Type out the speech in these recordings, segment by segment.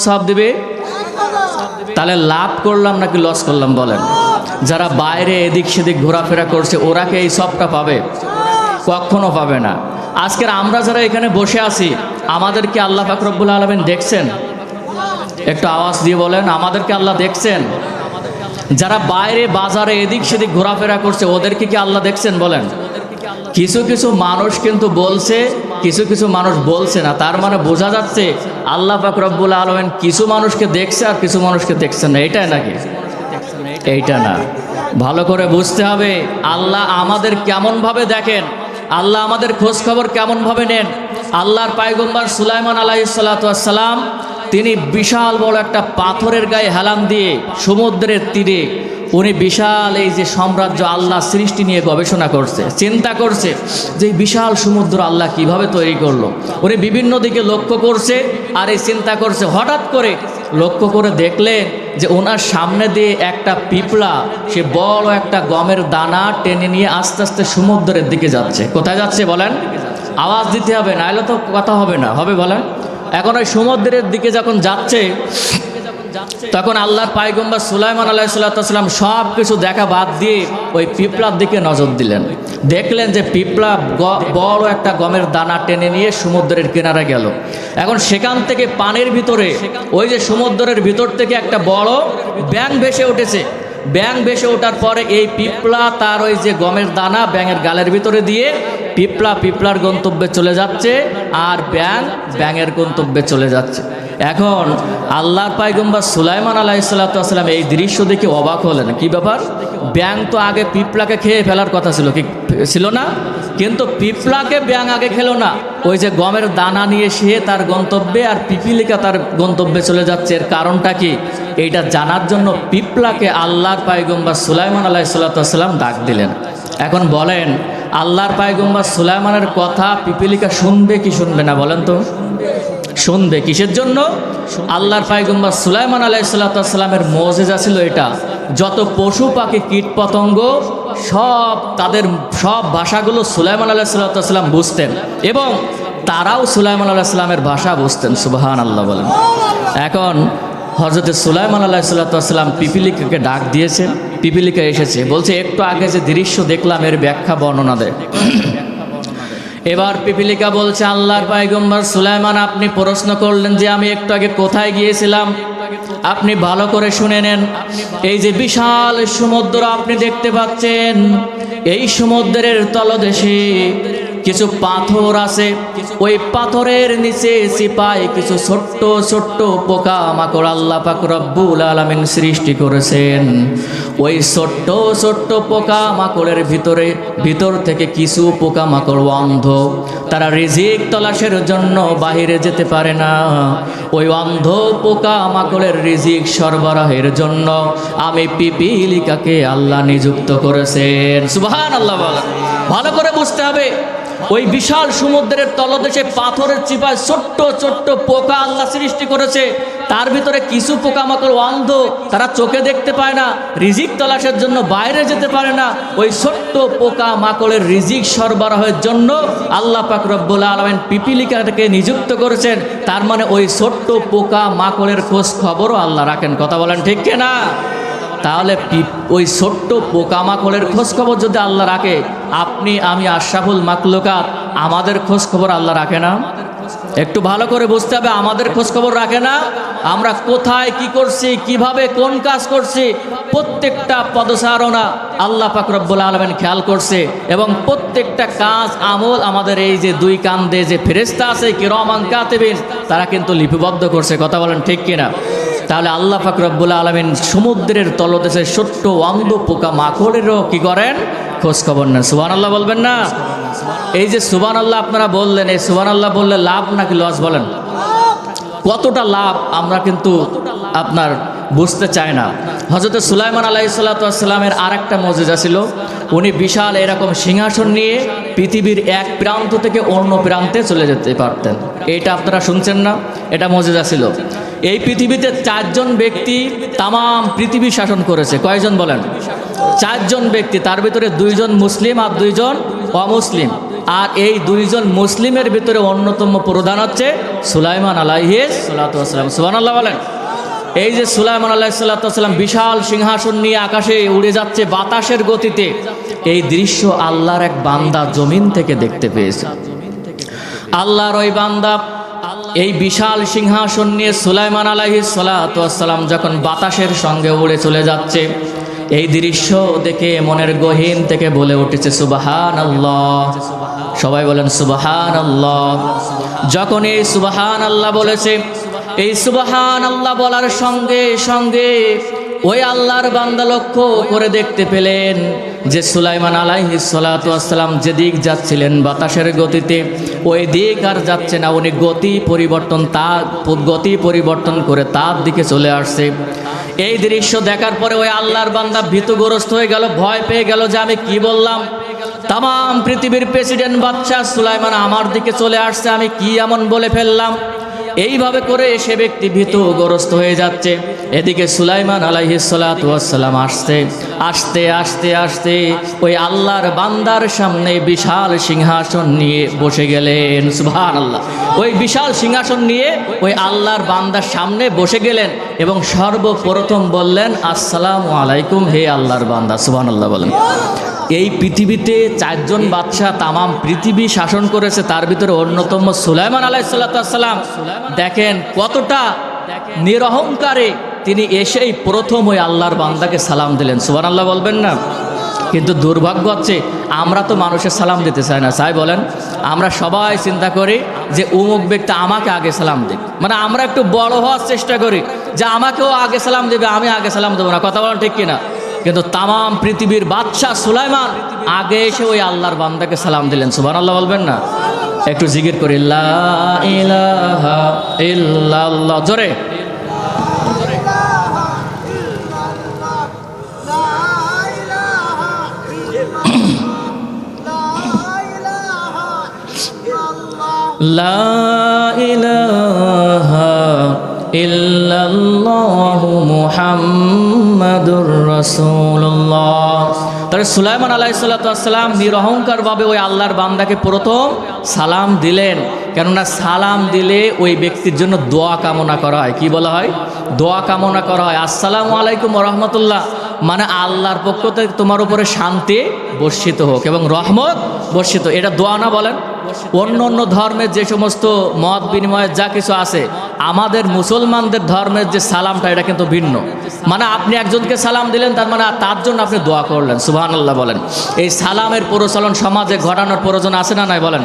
সব দিবে? তাহলে লাভ করলাম নাকি লস করলাম বলেন? যারা বাইরে এদিক সেদিক ঘোরাফেরা করছে ওরা কি এই সবটা পাবে? কখনো পাবে না। আজকের আমরা যারা এখানে বসে আছি আমাদেরকে আল্লাহ পাক রব্বুল আলামিন দেখছেন? একটু আওয়াজ দিয়ে বলেন, আমাদেরকে আল্লাহ দেখছেন? যারা বাইরে বাজারে এদিক সেদিক ঘোরাফেরা করছে ওদেরকে কি আল্লাহ দেখছেন বলেন? কিছু কিছু মানুষ কিন্তু বলছে, কিছু কিছু মানুষ বলছে না। তার মানে বোঝা যাচ্ছে আল্লাহ পাক রব্বুল আলামিন কিছু মানুষকে দেখছে আর কিছু মানুষকে দেখছেন না। এটাই নাকি? এইটা না। ভালো করে বুঝতে হবে আল্লাহ আমাদের কেমনভাবে দেখেন, আল্লাহ আমাদের খোঁজ খবর কেমনভাবে নেন। আল্লাহর পয়গম্বর সুলাইমান আলাইহিস সালাতু ওয়াস সালাম তিনি বিশাল বড় একটা পাথরের গায়ে হেলান দিয়ে সমুদ্রের তীরে উনি বিশাল এই যে সাম্রাজ্য আল্লাহ সৃষ্টি নিয়ে গবেষণা করছে, চিন্তা করছে যে বিশাল সমুদ্র আল্লাহ কিভাবে তৈরি করলো। উনি বিভিন্ন দিকে লক্ষ্য করছে আর এই চিন্তা করছে। হঠাৎ করে লক্ষ্য করে দেখলেন যে ওনার সামনে দিয়ে একটা পিঁপড়া সে বড় একটা গমের দানা টেনে নিয়ে আস্তে আস্তে সমুদ্রের দিকে যাচ্ছে। কোথায় যাচ্ছে বলেন? আওয়াজ দিতে হবে, নাহলে তো কথা হবে না। হবে বলেন? এখন ওই সমুদ্রের দিকে যখন যাচ্ছে তখন আল্লাহর পয়গম্বর সুলাইমান আলাইহিস সালাম সব কিছু দেখা বাদ দিয়ে ওই পিঁপড়ার দিকে নজর দিলেন। দেখলেন যে পিঁপড়া বড় একটা গমের দানা টেনে নিয়ে সমুদ্রের কিনারে গেল। এখন সেখান থেকে পানির ভিতরে ওই যে সমুদ্রের ভিতর থেকে একটা বড় ব্যাঙ ভেসে উঠেছে। ব্যাঙ ভেসে ওঠার পরে এই পিঁপড়া তার ওই যে গমের দানা ব্যাঙের গালের ভিতরে দিয়ে পিঁপড়ার গন্তব্যে চলে যাচ্ছে আর ব্যাঙের গন্তব্যে চলে যাচ্ছে। এখন আল্লাহর পয়গম্বর সুলাইমান আলাইহিস সালাম এই দৃশ্য দেখে অবাক হলেন। কি ব্যাপার? ব্যাঙ তো আগে পিঁপড়াকে খেয়ে ফেলার কথা ছিল, কি ছিল না? কিন্তু পিঁপড়াকে ব্যাঙ আগে খেলো না। ওই যে গমের দানা নিয়ে সে তার গন্তব্যে আর পিপিলিকা তার গন্তব্যে চলে যাচ্ছে। এর কারণটা কি? এইটা জানার জন্য পিঁপড়াকে আল্লাহর পয়গম্বর সুলাইমান আলাইহিস সালাম ডাক দিলেন। এখন বলেন আল্লাহর পয়গম্বর সুলাইমানের কথা পিপিলিকা শুনবে কি শুনবে না বলেন তো? শুনবে। কিসের জন্য? আল্লাহর পয়গম্বর সুলাইমান আলাইহিস সালামের মুজিজা ছিল এটা। যত পশু পাখি কীট পতঙ্গ সব তাদের সব ভাষাগুলো সুলাইমান আলাইহিস সালাম বুঝতেন এবং তারাও সুলাইমান আলাইহিস সালামের ভাষা বুঝতেন। সুবহানাল্লাহ বলেন। এখন হযরত সুলাইমান আলাইহিস সালাম পিপিলিকাকে ডাক দিয়েছেন। পিপিলিকা এসেছে, বলছে একটু আগে যে দৃশ্য দেখলাম এর ব্যাখ্যা বর্ণনা দেয়। এবার পিপিলিকা বলছে আল্লাহর পয়গম্বর সুলাইমান আপনি প্রশ্ন করলেন যে আমি একটু আগে কোথায় গিয়েছিলাম, আপনি ভালো করে শুনে নেন। এই যে বিশাল সমুদ্র আপনি দেখতে পাচ্ছেন, এই সমুদ্রের তলদেশে কিছু পাথর আছে। ওই পাথরের নিচে চিপায় কিছু ছোট্ট ছোট্ট পোকা মাকড় আল্লাহ পাক রব্বুল আলামিন সৃষ্টি করেছেন। ওই ছোট্ট ছোট্ট পোকা মাকড়ের ভিতর থেকে কিছু পোকা মাকড় অন্ধ, তারা রিজিক তলাশের জন্য বাহিরে যেতে পারে না। ওই অন্ধ পোকা মাকড়ের রিজিক সরবরাহের জন্য আমি পিপিলিকাকে আল্লাহ নিযুক্ত করেছেন। সুবহানাল্লাহ বলেন। ভালো করে বুঝতে হবে ওই বিশাল সমুদ্রের তলদেশে পাথরের চিপায় ছোট্ট ছোট্ট পোকা আল্লাহ সৃষ্টি করেছে। তার ভিতরে কিছু পোকামাকড় অন্ধ, তারা চোখে দেখতে পায় না, রিজিক তলাশের জন্য বাইরে যেতে পারে না। ওই ছোট্ট পোকা মাকড়ের রিজিক সরবরাহের জন্য আল্লাহ পাক রব্বুল আলামিন পিপিলিকাকে নিযুক্ত করেছেন। তার মানে ওই ছোট্ট পোকা মাকড়ের খোঁজ খবরও আল্লাহ রাখেন। কথা বলেন ঠিক কিনা? তাহলে ওই ছোট্ট পোকামাকড়ের খোঁজ খবর যদি আল্লাহ রাখে, আপনি আমি আশরাফুল মাখলুকাত আমাদের খোঁজ খবর আল্লাহ রাখে না? একটু ভালো করে বুঝতে হবে, আমাদের খোঁজ খবর রাখে না? আমরা কোথায় কি করছি, কিভাবে কোন কাজ করছি, প্রত্যেকটা পদচারণা আল্লাহ পাক রব্বুল আলামিন খেয়াল করছে এবং প্রত্যেকটা কাজ আমল আমাদের এই যে দুই কান্দে যে ফেরেশতা আছে কিরামান কাতিবিন তারা কিন্তু লিপিবদ্ধ করছে। কথা বলেন ঠিক কিনা? তাহলে আল্লাহ পাক রব্বুল আলামিন সমুদ্রের তলদেশে ছোট্ট অন্ধ পোকা মাকড়েরও কি করেন? খোঁজ খবর নেন। সুবহানাল্লাহ বলবেন না? এই যে সুবহানাল্লাহ আপনারা বললেন, এই সুবহানাল্লাহ বললে লাভ নাকি লস বলেন? কতটা লাভ আমরা কিন্তু আপনার বুঝতে চাই না। হযরত সুলাইমান আলাইহিস সালামের আরেকটা মুজিজা ছিল, উনি বিশাল এরকম সিংহাসন নিয়ে পৃথিবীর এক প্রান্ত থেকে অন্য প্রান্তে চলে যেতে পারতেন। এটা আপনারা শুনছেন না? এটা মুজিজা ছিল। এই পৃথিবীতে 4 জন ব্যক্তি তাম পৃথিবী শাসন করেছে। কয়জন বলেন? 4 জন ব্যক্তি, তার ভিতরে 2 জন মুসলিম আর 2 জন অমুসলিম। আর এই দুইজন মুসলিমের ভিতরে অন্যতম প্রধান হচ্ছে সুলাইমান আলাইহিস সালাতু ওয়াস সালাম। সুবহানাল্লাহ বলেন। এই যে সুলাইমান আলাইহিস সালাতু ওয়াস সালাম বিশাল সিংহাসন নিয়ে আকাশে উড়ে যাচ্ছে বাতাসের গতিতে, এই দৃশ্য আল্লাহর এক বান্দা জমিন থেকে দেখতে পেয়েছে। আল্লাহর ওই বান্দা এই বিশাল সিংহাসন নিয়ে সুলাইমান আলাইহিস সালাতু ওয়াস সালাম যখন বাতাসের সঙ্গে উড়ে চলে যাচ্ছে, এই দৃশ্য দেখে মনের গহীন থেকে বলে উঠেছে সুবহানাল্লাহ। সবাই বলেন সুবহানাল্লাহ। যখন এই সুবহানাল্লাহ বলেছে, এই সুবহানাল্লাহ বলার সঙ্গে সঙ্গে ওই আল্লাহর বান্দা লক্ষ্য করে দেখতে পেলেন যে সুলাইমান আলাইহিস সালাতু ওয়াস সালাম যেদিক যাচ্ছিলেন বাতাসের গতিতে, ওই দিক আর যাচ্ছে না, উনি গতি পরিবর্তন করে তার দিকে চলে আসছে। এই দৃশ্য দেখার পরে ওই আল্লাহর বান্দা ভীতগ্রস্ত হয়ে গেল, ভয় পেয়ে গেল যে আমি কি বললাম, তাম পৃথিবীর প্রেসিডেন্ট বাদশাহ সুলাইমান আমার দিকে চলে আসছে, আমি কি এমন বলে ফেললাম। এইভাবে করে সে ব্যক্তি ভীতগ্রস্ত হয়ে যাচ্ছে। এদিকে সুলাইমান আলাইহিস সালাতু ওয়াস সালাম আস্তে আস্তে ওই আল্লাহর বান্দার সামনে বিশাল সিংহাসন নিয়ে বসে গেলেন। সুবহানাল্লাহ। ওই বিশাল সিংহাসন নিয়ে ওই আল্লাহর বান্দার সামনে বসে গেলেন এবং সর্বপ্রথম বললেন আসসালামু আলাইকুম, হে আল্লাহর বান্দা। সুবহানাল্লাহ বলেন। এই পৃথিবীতে চারজন বাদশাহ তামাম পৃথিবী শাসন করেছে, তার ভিতরে অন্যতম সুলাইমান আলাইহিস সালাতু ওয়াস সালাম। দেখেন কতটা নিরহংকারে তিনি এসেই প্রথম ওই আল্লাহর বান্দাকে সালাম দিলেন। সুবহানাল্লাহ বলবেন না? কিন্তু দুর্ভাগ্য হচ্ছে আমরা তো মানুষের সালাম দিতে চাই না, চাই বলেন? আমরা সবাই চিন্তা করি যে অমুক ব্যক্তি আমাকে আগে সালাম দিক, মানে আমরা একটু বড় হওয়ার চেষ্টা করি যে আমাকেও আগে সালাম দেবে, আমি আগে সালাম দেবো না। কথা বলেন ঠিক কিনা? কিন্তু তামাম পৃথিবীর বাদশাহ সুলাইমান আগে এসে ওই আল্লাহর বান্দাকে সালাম দিলেন। সুবহানাল্লাহ বলবেন না? একটু জিকির করি, লা ইলাহা ইল্লাল্লাহ, জোরে। লা ইলাহা ইল্লাল্লাহু মুহাম্মাদুর রাসূলুল্লাহ। তাহলে সুলাইমান আলাইহিস সালাতু ওয়াস সালাম নিরহংকারভাবে ওই আল্লাহর বান্দাকে প্রথম সালাম দিলেন, কেননা সালাম দিলে ওই ব্যক্তির জন্য দোয়া কামনা করা হয়। কি বলা হয়? দোয়া কামনা করা হয়। আসসালামু আলাইকুম ওয়া রাহমাতুল্লাহ, মানে আল্লাহর পক্ষ থেকে তোমার উপরে শান্তি বর্ষিত হোক এবং রহমত বর্ষিত। এটা দোয়া না বলেন? অন্য অন্য ধর্মের যে সমস্ত মত বিনিময়ের যা কিছু আছে, আমাদের মুসলমানদের ধর্মের যে সালামটা এটা কিন্তু ভিন্ন। মানে আপনি একজনকে সালাম দিলেন, তার মানে তার জন্য আপনি দোয়া করলেন। সুবহানাল্লাহ বলেন। এই সালামের প্রচলন সমাজে ঘটানোর প্রয়োজন আছে না নাই বলেন?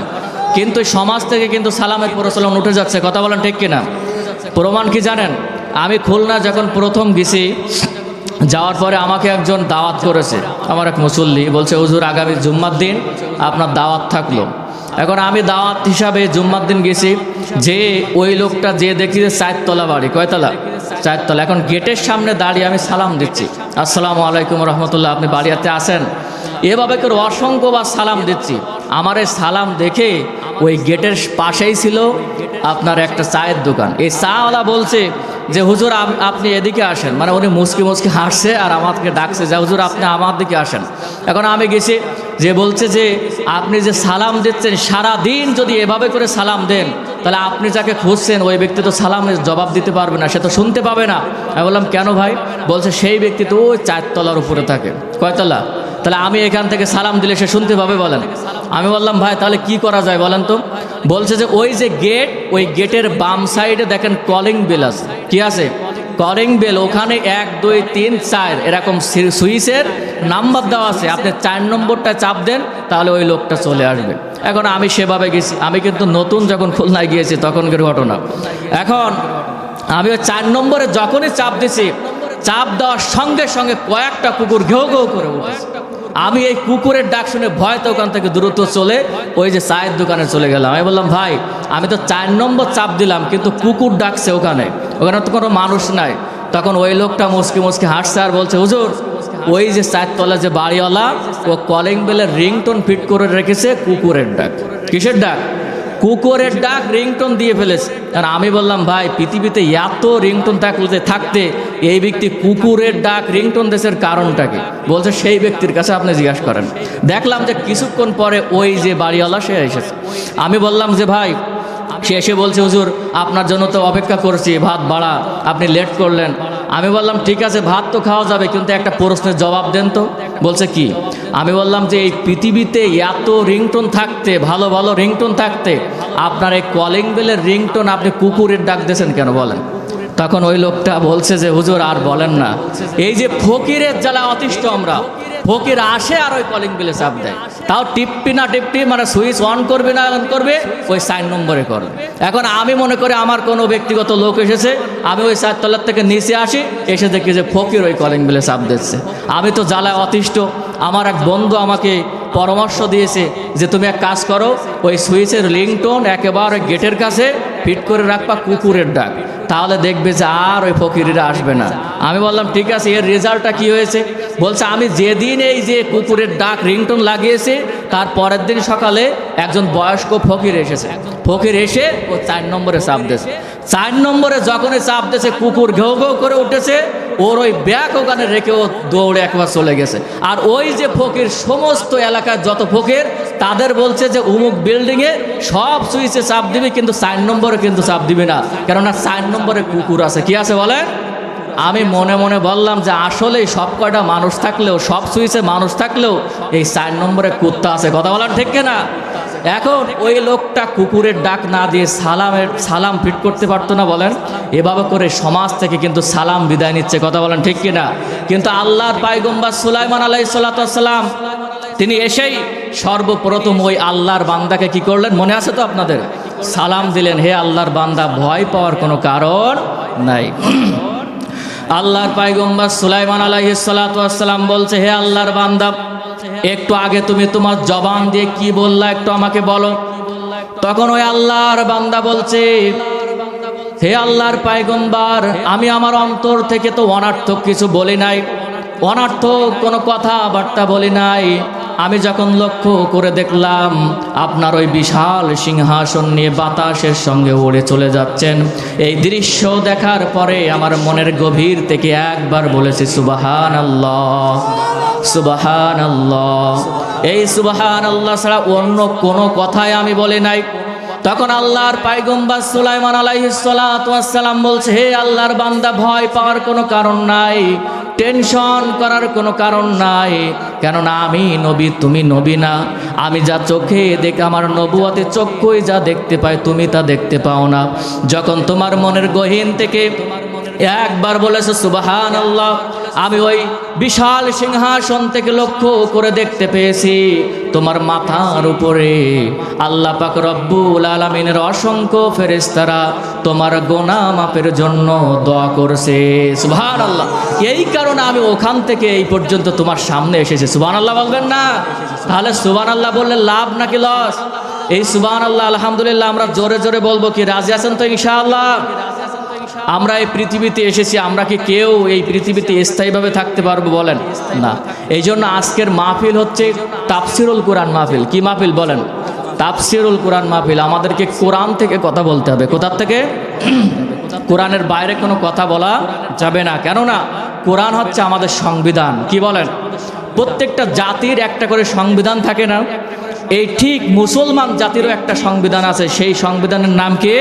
কিন্তু সমাজ থেকে কিন্তু সালামের প্রচলন উঠে যাচ্ছে। কথা বলেন ঠিক কিনা? প্রমাণ কি জানেন? আমি খুলনা যখন প্রথম গেছি, যাওয়ার পরে আমাকে একজন দাওয়াত করেছে, আমার এক মুসল্লি বলছে, হুজুর আগামী জুম্মার দিন আপনার দাওয়াত থাকলো। এখন আমি দাওয়াত হিসাবে জুম্মার দিন গেছি, যে ওই লোকটা যে দেখি যে 4 তলা বাড়ি। কয়তলা? 4 তলা। এখন গেটের সামনে দাঁড়িয়ে আমি সালাম দিচ্ছি, আসসালামু আলাইকুম রহমতুল্লাহ, আপনি বাড়িতে আসেন, এভাবে করে অসংখ্যবার সালাম দিচ্ছি। আমার এই সালাম দেখে ওই গেটের পাশেই ছিল আপনার একটা চায়ের দোকান। এই চাওয়ালা বলছে যে হুজুর আপনি এদিকে আসেন, মানে উনি মুচকি হাসছে আর আমাকে ডাকছে যে হুজুর আপনি আমার দিকে আসেন। এখন আমি গেছি, যে বলছে যে আপনি যে সালাম দিচ্ছেন সারা দিন যদি এভাবে করে সালাম দেন, তাহলে আপনি যাকে খুঁজছেন ওই ব্যক্তি তো সালামের জবাব দিতে পারবে না, সে তো শুনতে পাবে না। আমি বললাম কেন ভাই? বলছে সেই ব্যক্তি তো ওই 4 তলার উপরে থাকে। কয়তলা? তাহলে আমি এখান থেকে সালাম দিলে সে শুনতে পাবে বলেন? আমি বললাম ভাই তাহলে কি করা যায় বলেন তো? বলছে যে ওই যে গেট, ওই গেটের বাম সাইডে দেখেন কলিং বেল আছে। কি আছে? Calling bell. ওখানে 1 2 3 4 এরকম সুইচের নাম্বার দেওয়া আছে, আপনি 4 নম্বরটা চাপ দেন তাহলে ওই লোকটা চলে আসবে। এখন আমি সেভাবে গেছি, আমি কিন্তু নতুন যখন খুলনায় গিয়েছি তখনকার ঘটনা। এখন আমি ওই 4 নম্বরে যখনই চাপ দিছি, চাপ দেওয়ার সঙ্গে সঙ্গে কয়েকটা কুকুর ঘেউ ঘেউ করে উঠেছে। আমি এই কুকুরের ডাক শুনে ভয়তে ওখান থেকে দ্রুত চলে ওই যে চায়ের দোকানে চলে গেলাম। আমি বললাম ভাই আমি তো 4 নম্বর চাপ দিলাম, কিন্তু কুকুর ডাকছে ওখানে তো কোনো মানুষ নাই। তখন ওই লোকটা মুচকি হাসছে আর বলছে, হুজুর ওই যে 4 তলা যে বাড়িওয়ালা, ও কলিং বেলের রিংটোন ফিট করে রেখেছে কুকুরের ডাক। কিসের ডাক? কুকুরের ডাক রিংটোন দিয়ে ফেলেছে। আর আমি বললাম ভাই পৃথিবীতে এত রিংটোন থাকতে এই ব্যক্তি কুকুরের ডাক রিংটোন দেশের কারণটা কি? বলছে সেই ব্যক্তির কাছে আপনি জিজ্ঞাসা করেন। দেখলাম যে কিছুক্ষণ পরে ওই যে বাড়িওয়ালা সে এসেছে। আমি বললাম যে ভাই, সে এসে বলছে হুজুর আপনার জন্য তো অপেক্ষা করছি, ভাত বাড়া, আপনি লেট করলেন। আমি বললাম ঠিক আছে ভাত তো খাওয়া যাবে, কিন্তু একটা প্রশ্নের জবাব দেন তো। বলছে কি? আমি বললাম যে এই পৃথিবীতে এত রিংটোন থাকতে, ভালো ভালো রিংটোন থাকতে, আপনার এই কলিং বেলের রিংটোন আপনি কুকুরের ডাক দিয়েছেন কেন বলেন? তখন ওই লোকটা বলছে যে হুজুর আর বলেন না, এই যে ফকিরের জ্বালা অতিষ্ঠ আমরা। ফকির আসে আর ওই কলিং বেলে চাপ দেয়, তাও টিপি না টিপটি, মানে সুইচ অন করবে না অন করবে, ওই 4 নম্বরে করবে। এখন আমি মনে করি আমার কোনো ব্যক্তিগত লোক এসেছে, আমি ওই 4 তলার থেকে নিচে আসি, এসে দেখি যে ফকির ওই কলিং বেলে চাপ দিচ্ছে। আমি তো জ্বালায় অতিষ্ঠ। আমার এক বন্ধু আমাকে পরামর্শ দিয়েছে যে তুমি এক কাজ করো, ওই সুইচের রিংটোন একেবারে গেটের কাছে ফিট করে রাখবা কুকুরের ডাক, তাহলে দেখবে যে আর ওই ফকিরেরা আসবে না। আমি বললাম ঠিক আছে, এর রেজাল্টটা কি হয়েছে? বলছে আমি যেদিন এই যে কুকুরের ডাক রিংটোন লাগিয়েছি, তার পরের দিন সকালে একজন বয়স্ক ফকির এসেছে। ফকির এসে ও 4 নম্বরে চাপ দিয়েছে। 4 নম্বরে যখনই চাপ দিয়েছে, কুকুর ঘেউ ঘেউ করে উঠেছে, ওর ওই ব্যাগ ওখানে রেখে ও দৌড়ে একবার চলে গেছে। আর ওই যে ফকির, সমস্ত এলাকার যত ফকির, তাদের বলছে যে অমুক বিল্ডিংয়ে সব সুইচে চাপ দিবি, কিন্তু 4 নম্বরে কিন্তু চাপ দিবি না, কেননা 4 নম্বরে কুকুর আছে। কি আছে বলেন? আমি মনে মনে বললাম যে আসলে সব কয়টা মানুষ থাকলেও, সব সুইচে মানুষ থাকলেও এই 4 নম্বরে কুত্তা আছে। কথা বলার ঠিক না? এখন ওই লোকটা কুকুরের ডাক না দিয়ে সালাম ফিট করতে পারতো না বলেন? এভাবে করে সমাজ থেকে কিন্তু সালাম বিদায় নিচ্ছে। কথা বলেন ঠিক কিনা? কিন্তু আল্লাহর পয়গম্বর সুলাইমান আলাইহিস সালাম তিনি এসেই সর্বপ্রথম ওই আল্লাহর বান্দাকে কি করলেন মনে আছে তো আপনাদের? সালাম দিলেন, হে আল্লাহর বান্দা, ভয় পাওয়ার কোনো কারণ নাই। আল্লাহর পয়গম্বর সুলাইমান আলাইহিস সালাম বলছে, হে আল্লাহর বান্দা, একটু আগে তুমি তোমার জবান দিয়ে কি বললা একটু আমাকে বলো। তখন ওই আল্লাহর বান্দা বলছে, হে আল্লাহর পয়গম্বর, আমি আমার অন্তর থেকে তো অনার্থক কিছু বলি নাই, অনার্থক কোনো কথাবার্তা বলি নাই। আমি যখন লক্ষ্য করে দেখলাম আপনার ওই বিশাল সিংহাসন নিয়ে বাতাসের সঙ্গে উড়ে চলে যাচ্ছেন, এই দৃশ্য দেখার পরে আমার মনের গভীর থেকে একবার বলেছি সুবহানাল্লাহ, সুবহানাল্লাহ। এই সুবহানাল্লাহ ছাড়া অন্য কোনো কথাই আমি বলি নাই। তখন আল্লাহর পয়গম্বর সুলাইমান আলাইহিস সালাম বলছে, হে আল্লাহর বান্দা, ভয় পাওয়ার কোনো কারণ নাই, টেনশন করার কোনো কারণ নাই, কেননা আমি নবী, তুমি নবী না। আমি যা চোখে দেখে, আমার নবুয়তে চক্ষুই যা দেখতে পাই, তুমি তা দেখতে পাও না। যখন তোমার মনের গহীন থেকে একবার বলেছে সুবহানাল্লাহ, আমি ওই বিশাল সিংহাসন থেকে লক্ষ্য করে দেখতে পেয়েছি তোমার মাথার উপরে আল্লাহ পাক রব্বুল আলামিনের অসংখ্য ফেরেশতারা তোমার গুনাহ মাফের জন্য দোয়া করছে। সুবহানাল্লাহ। এই কারণে আমি ওখান থেকে এই পর্যন্ত তোমার সামনে এসেছি। সুবহানাল্লাহ বলবেন না? তাহলে সুবহানাল্লাহ বললে লাভ নাকি লস? এই সুবহানাল্লাহ আলহামদুলিল্লাহ আমরা জোরে জোরে বলবো। কি রাজি আছেন তো ইনশাআল্লাহ? আমরা এই পৃথিবীতে এসেছি, আমরা কি কেউ এই পৃথিবীতে স্থায়ীভাবে থাকতে পারবো বলেন? না। এই জন্য আজকের মাহফিল হচ্ছে তাফসিরুল কোরআন মাহফিল। কি মাহফিল বলেন? তাফসিরুল কোরআন মাহফিল। আমাদেরকে কোরআন থেকে কথা বলতে হবে। কোথা থেকে? কোরআনের বাইরে কোনো কথা বলা যাবে না, কেননা কোরআন হচ্ছে আমাদের সংবিধান। কি বলেন? প্রত্যেকটা জাতির একটা করে সংবিধান থাকে না? এই ঠিক মুসলমান জাতিরও একটা সংবিধান আছে, সেই সংবিধানের নাম কি?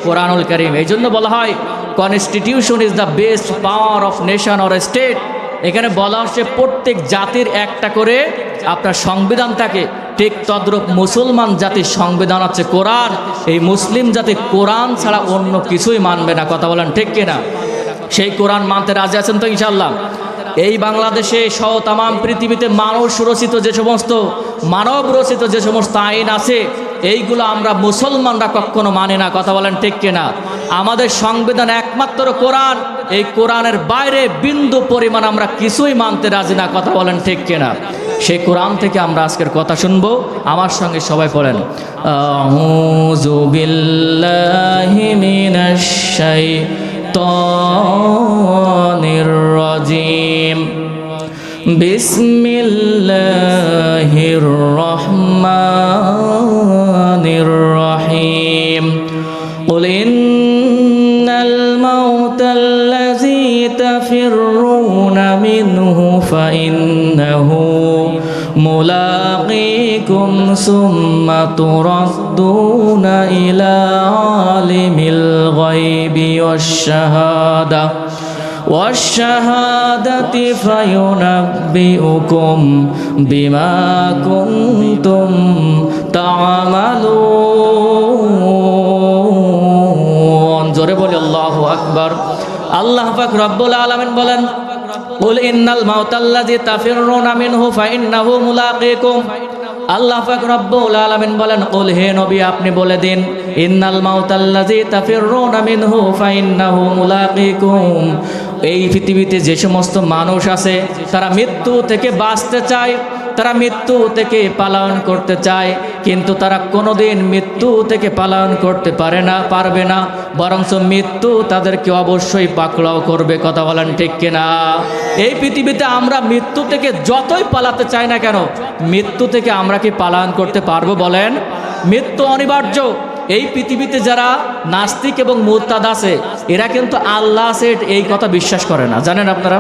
কোরআনুল কারীম। এই জন্য বলা হয় constitution is the best power of nation or state. এখানে বলা হচ্ছে প্রত্যেক জাতির একটা করে আপনার সংবিধান থাকে, ঠিক তদ্রূপ মুসলমান জাতির সংবিধান হচ্ছে কোরআন। এই মুসলিম জাতি কোরআন ছাড়া অন্য কিছুই মানবে না। কথা বলেন ঠিক কিনা? সেই কোরআন মানতে রাজি আছেন তো ইনশাআল্লাহ? এই বাংলাদেশে সহ তামাম পৃথিবীতে মানুষ রচিত যে সমস্ত, মানব রচিত যে সমস্ত আইন আছে, এইগুলো আমরা মুসলমানরা কখনো মানি না। কথা বলেন ঠিক কিনা? আমাদের সংবিধান একমাত্র কোরআন। এই কোরআনের বাইরে বিন্দু পরিমাণ আমরা কিছুই মানতে রাজি না। কথা বলেন ঠিক কিনা? সেই কোরআন থেকে আমরা আজকের কথা শুনবো। আমার সঙ্গে সবাই পড়েন, আউযু বিল্লাহি মিনাশ শাইতানির রাজিম, বিসমিল্লাহির রহমানির রহিম। تفرون منه فإنه ملاقيكم ثم تردون إلى عالم الغيب والشهادة فينبئكم بما كنتم تعملون জোরে বলি আল্লাহু আকবার। আল্লাহ পাক রব্বুল আলামিন বলেন কুল ইন্নাল মাউতাল্লাযী তাফিরুনা মিনহু ফাইন্নাহু মুলাকীকুম। আল্লাহ পাক রব্বুল আলামিন বলেন কুল হে নবী আপনি বলে দিন ইন্নাল মাউতাল্লাযী তাফিরুনা মিনহু ফাইন্নাহু মুলাকীকুম। এই পৃথিবীতে যে সমস্ত মানুষ আছে তারা মৃত্যু থেকে বাঁচতে চায়, তারা মৃত্যু থেকে পালায়ন করতে চায়, কিন্তু তারা কোনোদিন মৃত্যু থেকে পালায়ন করতে পারবে না, বরঞ্চ মৃত্যু তাদেরকে অবশ্যই পাকড়াও করবে। কথা বলেন ঠিক কিনা? এই পৃথিবীতে আমরা মৃত্যু থেকে যতই পালাতে চাই না কেন, মৃত্যু থেকে আমরা কি পালায়ন করতে পারবো বলেন? মৃত্যু অনিবার্য। এই পৃথিবীতে যারা নাস্তিক এবং মুরতাদ আছে এরা কিন্তু আল্লাহ আছে এই কথা বিশ্বাস করে না, জানেন আপনারা?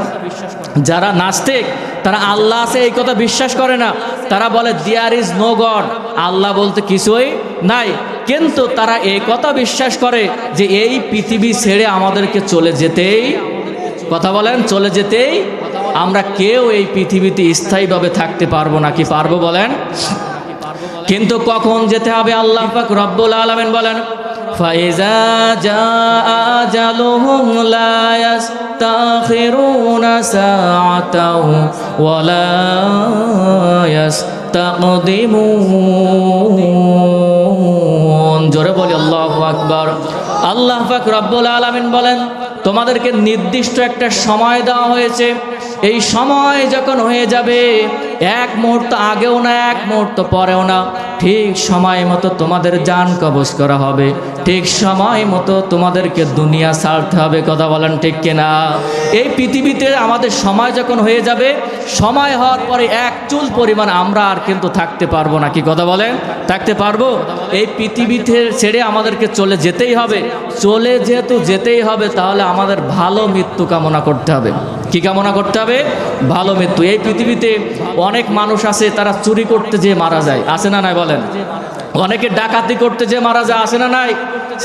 যারা নাস্তিক তারা আল্লাহ আছে এই কথা বিশ্বাস করে না। তারা বলে দেয়ার ইজ নো গড, আল্লাহ বলতে কিছুই নাই। কিন্তু তারা এই কথা বিশ্বাস করে যে এই পৃথিবী ছেড়ে আমাদেরকে চলে যেতেই, কথা বলেন, চলে যেতেই আমরা কেউ এই পৃথিবীতে স্থায়ীভাবে থাকতে পারবো না। কি পারবো বলেন? কিন্তু কখন যেতে হবে আল্লাহ পাক রব্বুল আলামিন বলেন ফাইজা জাআ আজালুহুম লা ইস্তাখিরুনা সাআতাও ওয়া লা ইস্তাকদিমুন। জোরে বলি আল্লাহু আকবার। আল্লাহ পাক রব্বুল আলামিন বলেন তোমাদেরকে নির্দিষ্ট একটা সময় দেওয়া হয়েছে, এই সময় যখন হয়ে যাবে এক মুহূর্ত আগেও না এক মুহূর্ত পরেও না, ঠিক সময় মতো তোমাদের জান কবজ করা হবে, ঠিক সময় মতো তোমাদেরকে দুনিয়া ছাড়তে হবে। কথা বলেন ঠিক কিনা? এই পৃথিবীতে আমাদের সময় যখন হয়ে যাবে, সময় হওয়ার পরে এক চুল পরিমাণ আমরা আর কিন্তু থাকতে পারবো না। কি কথা বলেন? থাকতে পারবো? এই পৃথিবীতে ছেড়ে আমাদেরকে চলে যেতেই হবে। চলে যেহেতু যেতেই হবে তাহলে আমাদের ভালো মৃত্যু কামনা করতে হবে। কি কামনা করতে হবে? ভালো মৃত্যু। এই পৃথিবীতে অনেক মানুষ আছে তারা চুরি করতে যেয়ে মারা যায়, আছে না নাই বলেন? অনেকে ডাকাতি করতে যেয়ে মারা যায়, আছে না নাই?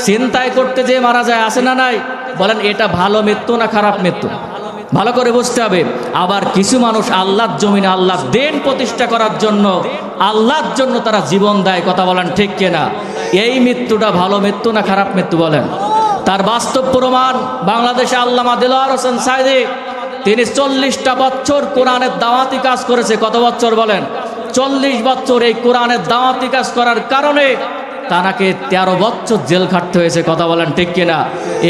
ছিনতাই করতে যেয়ে মারা যায়, আছে না নাই? বলেন এটা ভালো মৃত্যু না খারাপ মৃত্যু? ভালো করে বুঝতে হবে। আবার কিছু মানুষ আল্লাহর জমিনে আল্লাহর দিন প্রতিষ্ঠা করার জন্য, আল্লাহর জন্য তারা জীবন দেয়। কথা বলেন ঠিক কিনা? এই মৃত্যুটা ভালো মৃত্যু না খারাপ মৃত্যু বলেন? তার বাস্তব প্রমাণ বাংলাদেশে আল্লামা দেলোয়ার হোসেন সাঈদী, তিনি 40টা বছর কোরআনের দাওয়াতি কাজ করেছে। কত বছর বলেন? 40 বছর এই কোরআনের দাওয়াতি কাজ করার কারণে তাকে 13 বছর জেল খাটতে হয়েছে। কথা বলেন ঠিক কিনা?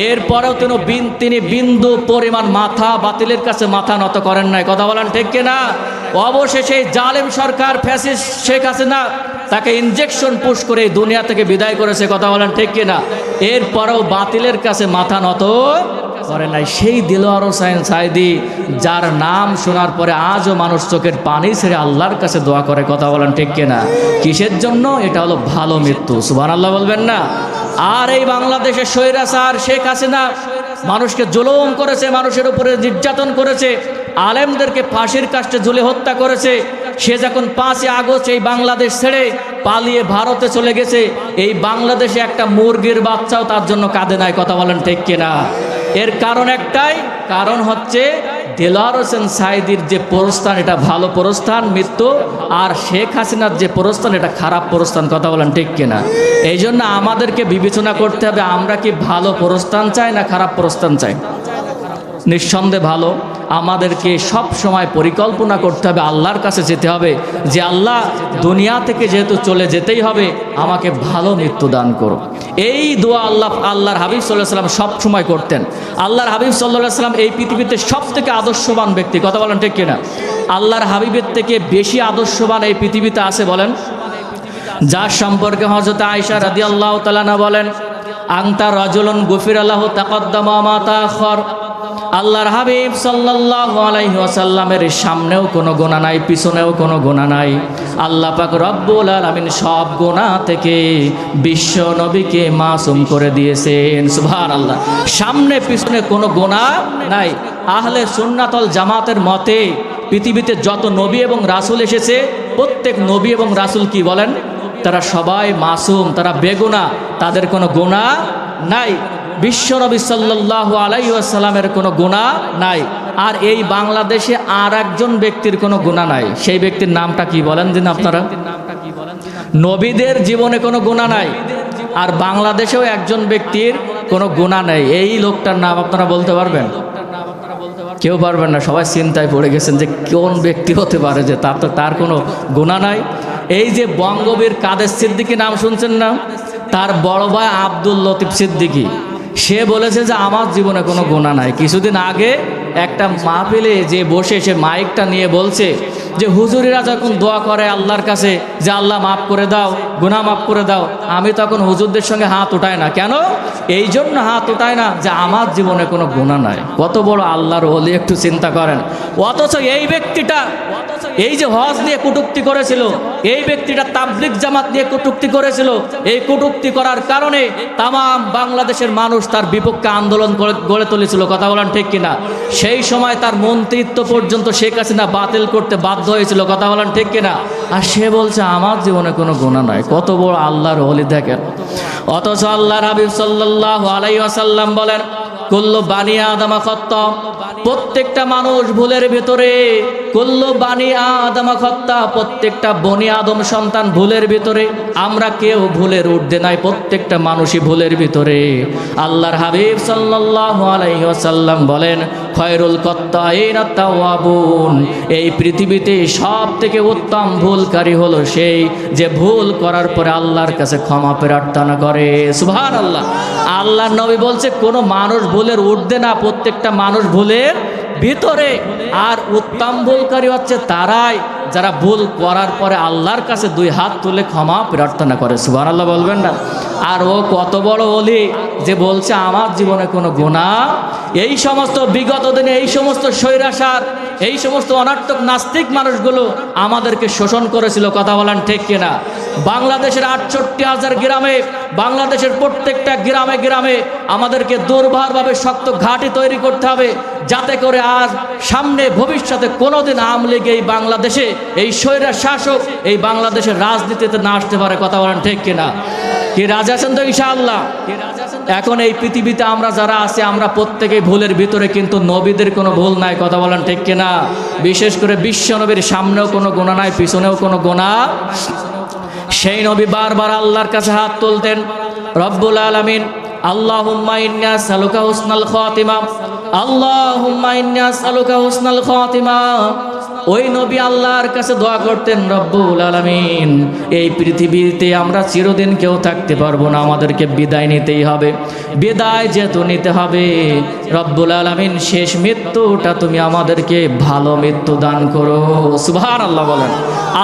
এরপরেও তিনি বিন্দু পরিমাণ মাথা বাতিলের কাছে মাথা নত করেন নাই। কথা বলেন ঠিক কিনা? অবশেষে জালেম সরকার ফ্যাসিস্ট শেখ হাসিনা তাকে ইনজেকশন পুশ করে দুনিয়া থেকে বিদায় করেছে। কথা বলেন ঠিক কিনা? এরপরেও বাতিলের কাছে মাথা নত করে নাই সেই দেলোয়ার হোসেন সাঈদী, যার নাম শোনার পরে আজও মানুষ চোখের পানি ছেড়ে আল্লাহর কাছে দোয়া করে। কথা বলেন ঠিক কিনা? কিসের জন্য? এটা হলো ভালো মৃত্যু। সুবহানাল্লাহ বলবেন না? আর এই বাংলাদেশের স্বৈরাচার শেখ হাসিনা মানুষকে জুলুম করেছে, মানুষের উপরে নির্যাতন করেছে, আলেমদেরকে ফাঁসির কাস্টে ঝুলে হত্যা করেছে। সে যখন 5ই আগস্ট এই বাংলাদেশ ছেড়ে পালিয়ে ভারতে চলে গেছে, এই বাংলাদেশে একটা মুরগির বাচ্চাও তার জন্য কাঁদে নাই। কথা বলেন ঠিক কিনা? এর কারণ একটাই, কারণ হচ্ছে দেলোয়ার হোসেন সাঈদীর যে প্রস্থান এটা ভালো প্রস্থান মৃত্যু, আর শেখ হাসিনার যে প্রস্থান এটা খারাপ প্রস্থান। কথা বলেন ঠিক কিনা? এই জন্য আমাদেরকে বিবেচনা করতে হবে আমরা কি ভালো প্রস্থান চাই না খারাপ প্রস্থান চাই? নিঃসন্দেহে ভালো। আমাদেরকে সব সময় পরিকল্পনা করতে হবে, আল্লাহর কাছে যেতে হবে যে আল্লাহ দুনিয়া থেকে যেহেতু চলে যেতেই হবে আমাকে ভালো মৃত্যু দান করো। এই দোয়া আল্লাহর হাবিব সাল্লাল্লাহু আলাইহি ওয়াসাল্লাম সব সময় করতেন। আল্লাহর হাবিব সাল্লাল্লাহু আলাইহি ওয়াসাল্লাম এই পৃথিবীতে সবথেকে আদর্শবান ব্যক্তি। কথা বলেন ঠিক কিনা? আল্লাহর হাবিবের থেকে বেশি আদর্শবান এই পৃথিবীতে আছে বলেন? যার সম্পর্কে হযরত আয়েশা রাদিয়াল্লাহু তাআলা আনহা বলেন আনতা রাজুলুন গুফিরা লাহু তাকাদ্দামা মা তাআখার। আল্লাহর হাবিব সাল্লাল্লাহু আলাইহি ওয়াসাল্লামের সামনেও কোনো গুনাহ নাই, পিছনেও কোনো গুনাহ নাই। আল্লাহ পাক রব্বুল আলামিন সব গুনাহ থেকে বিশ্ব নবীকে মাসুম করে দিয়েছেন। সুবহানাল্লাহ। সামনে পিছনে কোনো গুনাহ নাই। আহলে সুন্নাত ওয়াল জামাতের মতে পৃথিবীতে যত নবী এবং রাসূল এসেছে প্রত্যেক নবী এবং রাসূল কি বলেন? তারা সবাই মাসুম, তারা বেগুনাহ, তাদের কোনো গুনাহ নাই। বিশ্বনবী সাল্লাল্লাহু আলাইহি ওয়াসাল্লামের কোনো গুনাহ নাই। আর এই বাংলাদেশে আর একজন ব্যক্তির কোনো গুনাহ নাই। সেই ব্যক্তির নামটা কি বলেন দিন আপনারা? নবীদের জীবনে কোনো গুনাহ নাই, আর বাংলাদেশেও একজন ব্যক্তির কোনো গুনাহ নাই। এই লোকটার নাম আপনারা বলতে পারবেন? কেউ পারবেন না, সবাই চিন্তায় পড়ে গেছেন যে কোন ব্যক্তি হতে পারে যে তার কোনো গুনাহ নাই। এই যে বঙ্গবীর কাদের সিদ্দিকী নাম শুনছেন না? তার বড় ভাই আব্দুল লতিফ সিদ্দিকী, সে বলেছে যে আমার জীবনে কোনো গুনাহ নাই। কিছুদিন আগে একটা মাহফিলে যে বসে সে মাইকটা নিয়ে বলছে যে হুজুরিরা যখন দোয়া করে আল্লাহর কাছে যে আল্লাহ মাফ করে দাও, গুনাহ মাফ করে দাও, আমি তখন হুজুরদের সঙ্গে হাত উঠাই না। কেন? এই জন্য হাত উঠায় না যে আমার জীবনে কোনো গুনাহ নাই। কত বড় আল্লাহর ওলি, একটু চিন্তা করেন। অথচ এই ব্যক্তিটা এই যে হজ নিয়ে কটূক্তি করেছিল, এই ব্যক্তিটা তাবলিগ জামাত নিয়ে কটূক্তি করেছিল। এই কটূক্তি করার কারণে তাম বাংলাদেশের মানুষ তার বিপক্ষে আন্দোলন গড়ে তুলেছিল। কথা বলেন ঠিক কিনা? সেই সময় তার মন্ত্রিত্ব পর্যন্ত শেখ হাসিনা বাতিল করতে বাধ্য হয়েছিল। কথা বলেন ঠিক কিনা? আর সে বলছে আমার জীবনে কোনো গুনাহ নাই। কত বড় আল্লাহর ওলি দেখেন। অথচ আল্লাহর হাবিব সাল্লাল্লাহু আলাইহি ওয়াসাল্লাম বলেন, কুল্লু বানি আদমা খাত্তা, প্রত্যেকটা মানুষ ভুলের ভিতরে। কুল্লু বানি আদমা খাত্তা, প্রত্যেকটা বনি আদম সন্তান ভুলের ভিতরে। আমরা কেউ ভুলের ঊর্ধ্বে নাই, প্রত্যেকটা মানুষই ভুলের ভিতরে। আল্লাহর হাবিব সাল্লাল্লাহু আলাইহি ওয়াসাল্লাম বলেন, খয়রুল কত্তাইনা তাওয়াবুন, এই পৃথিবীতে সব থেকে উত্তম ভুলকারী হলো সেই যে ভুল করার পরে আল্লাহর কাছে ক্ষমা প্রার্থনা করে। সুবহানাল্লাহ। আল্লাহর নবী বলছে কোনো মানুষ ভুলের ঊর্ধ্বে না, প্রত্যেকটা মানুষ ভুলের ভিতরে। আর উত্তম ভুলকারী হচ্ছে তারাই যারা ভুল করার পরে আল্লাহর কাছে দুই হাত তুলে ক্ষমা প্রার্থনা করে। সুবহানাল্লাহ বলবেন না? আর ও কত বড় ওলি যে বলছে আমার জীবনে কোনো গুনাহ। এই সমস্ত বিগত দিনে এই সমস্ত স্বৈরাচার, এই সমস্ত অনার্থক নাস্তিক মানুষগুলো আমাদেরকে শোষণ করেছিল। কথা বলেন ঠিক কিনা? বাংলাদেশের 68,000 গ্রামে, বাংলাদেশের প্রত্যেকটা গ্রামে গ্রামে আমাদেরকে দুর্ভারভাবে শক্ত ঘাঁটি তৈরি করতে হবে, যাতে করে আজ সামনে ভবিষ্যতে কোনোদিন আওয়ামী লীগ এই বাংলাদেশে, এই স্বৈরা শাসক এই বাংলাদেশের রাজনীতিতে না আসতে পারে। কথা বলেন ঠিক কিনা? কি রাজি আছেন তো ইনশাআল্লাহ? এখন এই পৃথিবীতে আমরা যারা আছি আমরা প্রত্যেকেই ভুলের ভিতরে, কিন্তু নবীদের কোনো ভুল নাই। কথা বলেন ঠিক কিনা? বিশেষ করে বিশ্ব নবীর সামনেও কোনো গুনাহ নাই, পিছনেও কোনো গুনাহ। সেই নবী বারবার আল্লাহর কাছে হাত তুলতেন, রব্বুল আলামিন আল্লাহুম্মা ইন্নী আসআলুকা হুসনাল খাতিমা, আল্লাহুম্মা ইন্নী আসআলুকা হুসনাল খাতিমা। ওই নবী আল্লাহর কাছে দোয়া করতেন, রব্বুল আলামিন এই পৃথিবীতে আমরা চিরদিন কেউ থাকতে পারবো না, আমাদেরকে বিদায় নিতেই হবে। বিদায় যেহেতু নিতে হবে, রব্বুল আলামিন শেষ মৃত্যুটা তুমি আমাদেরকে ভালো মৃত্যু দান করো। সুবহানাল্লাহ বলেন।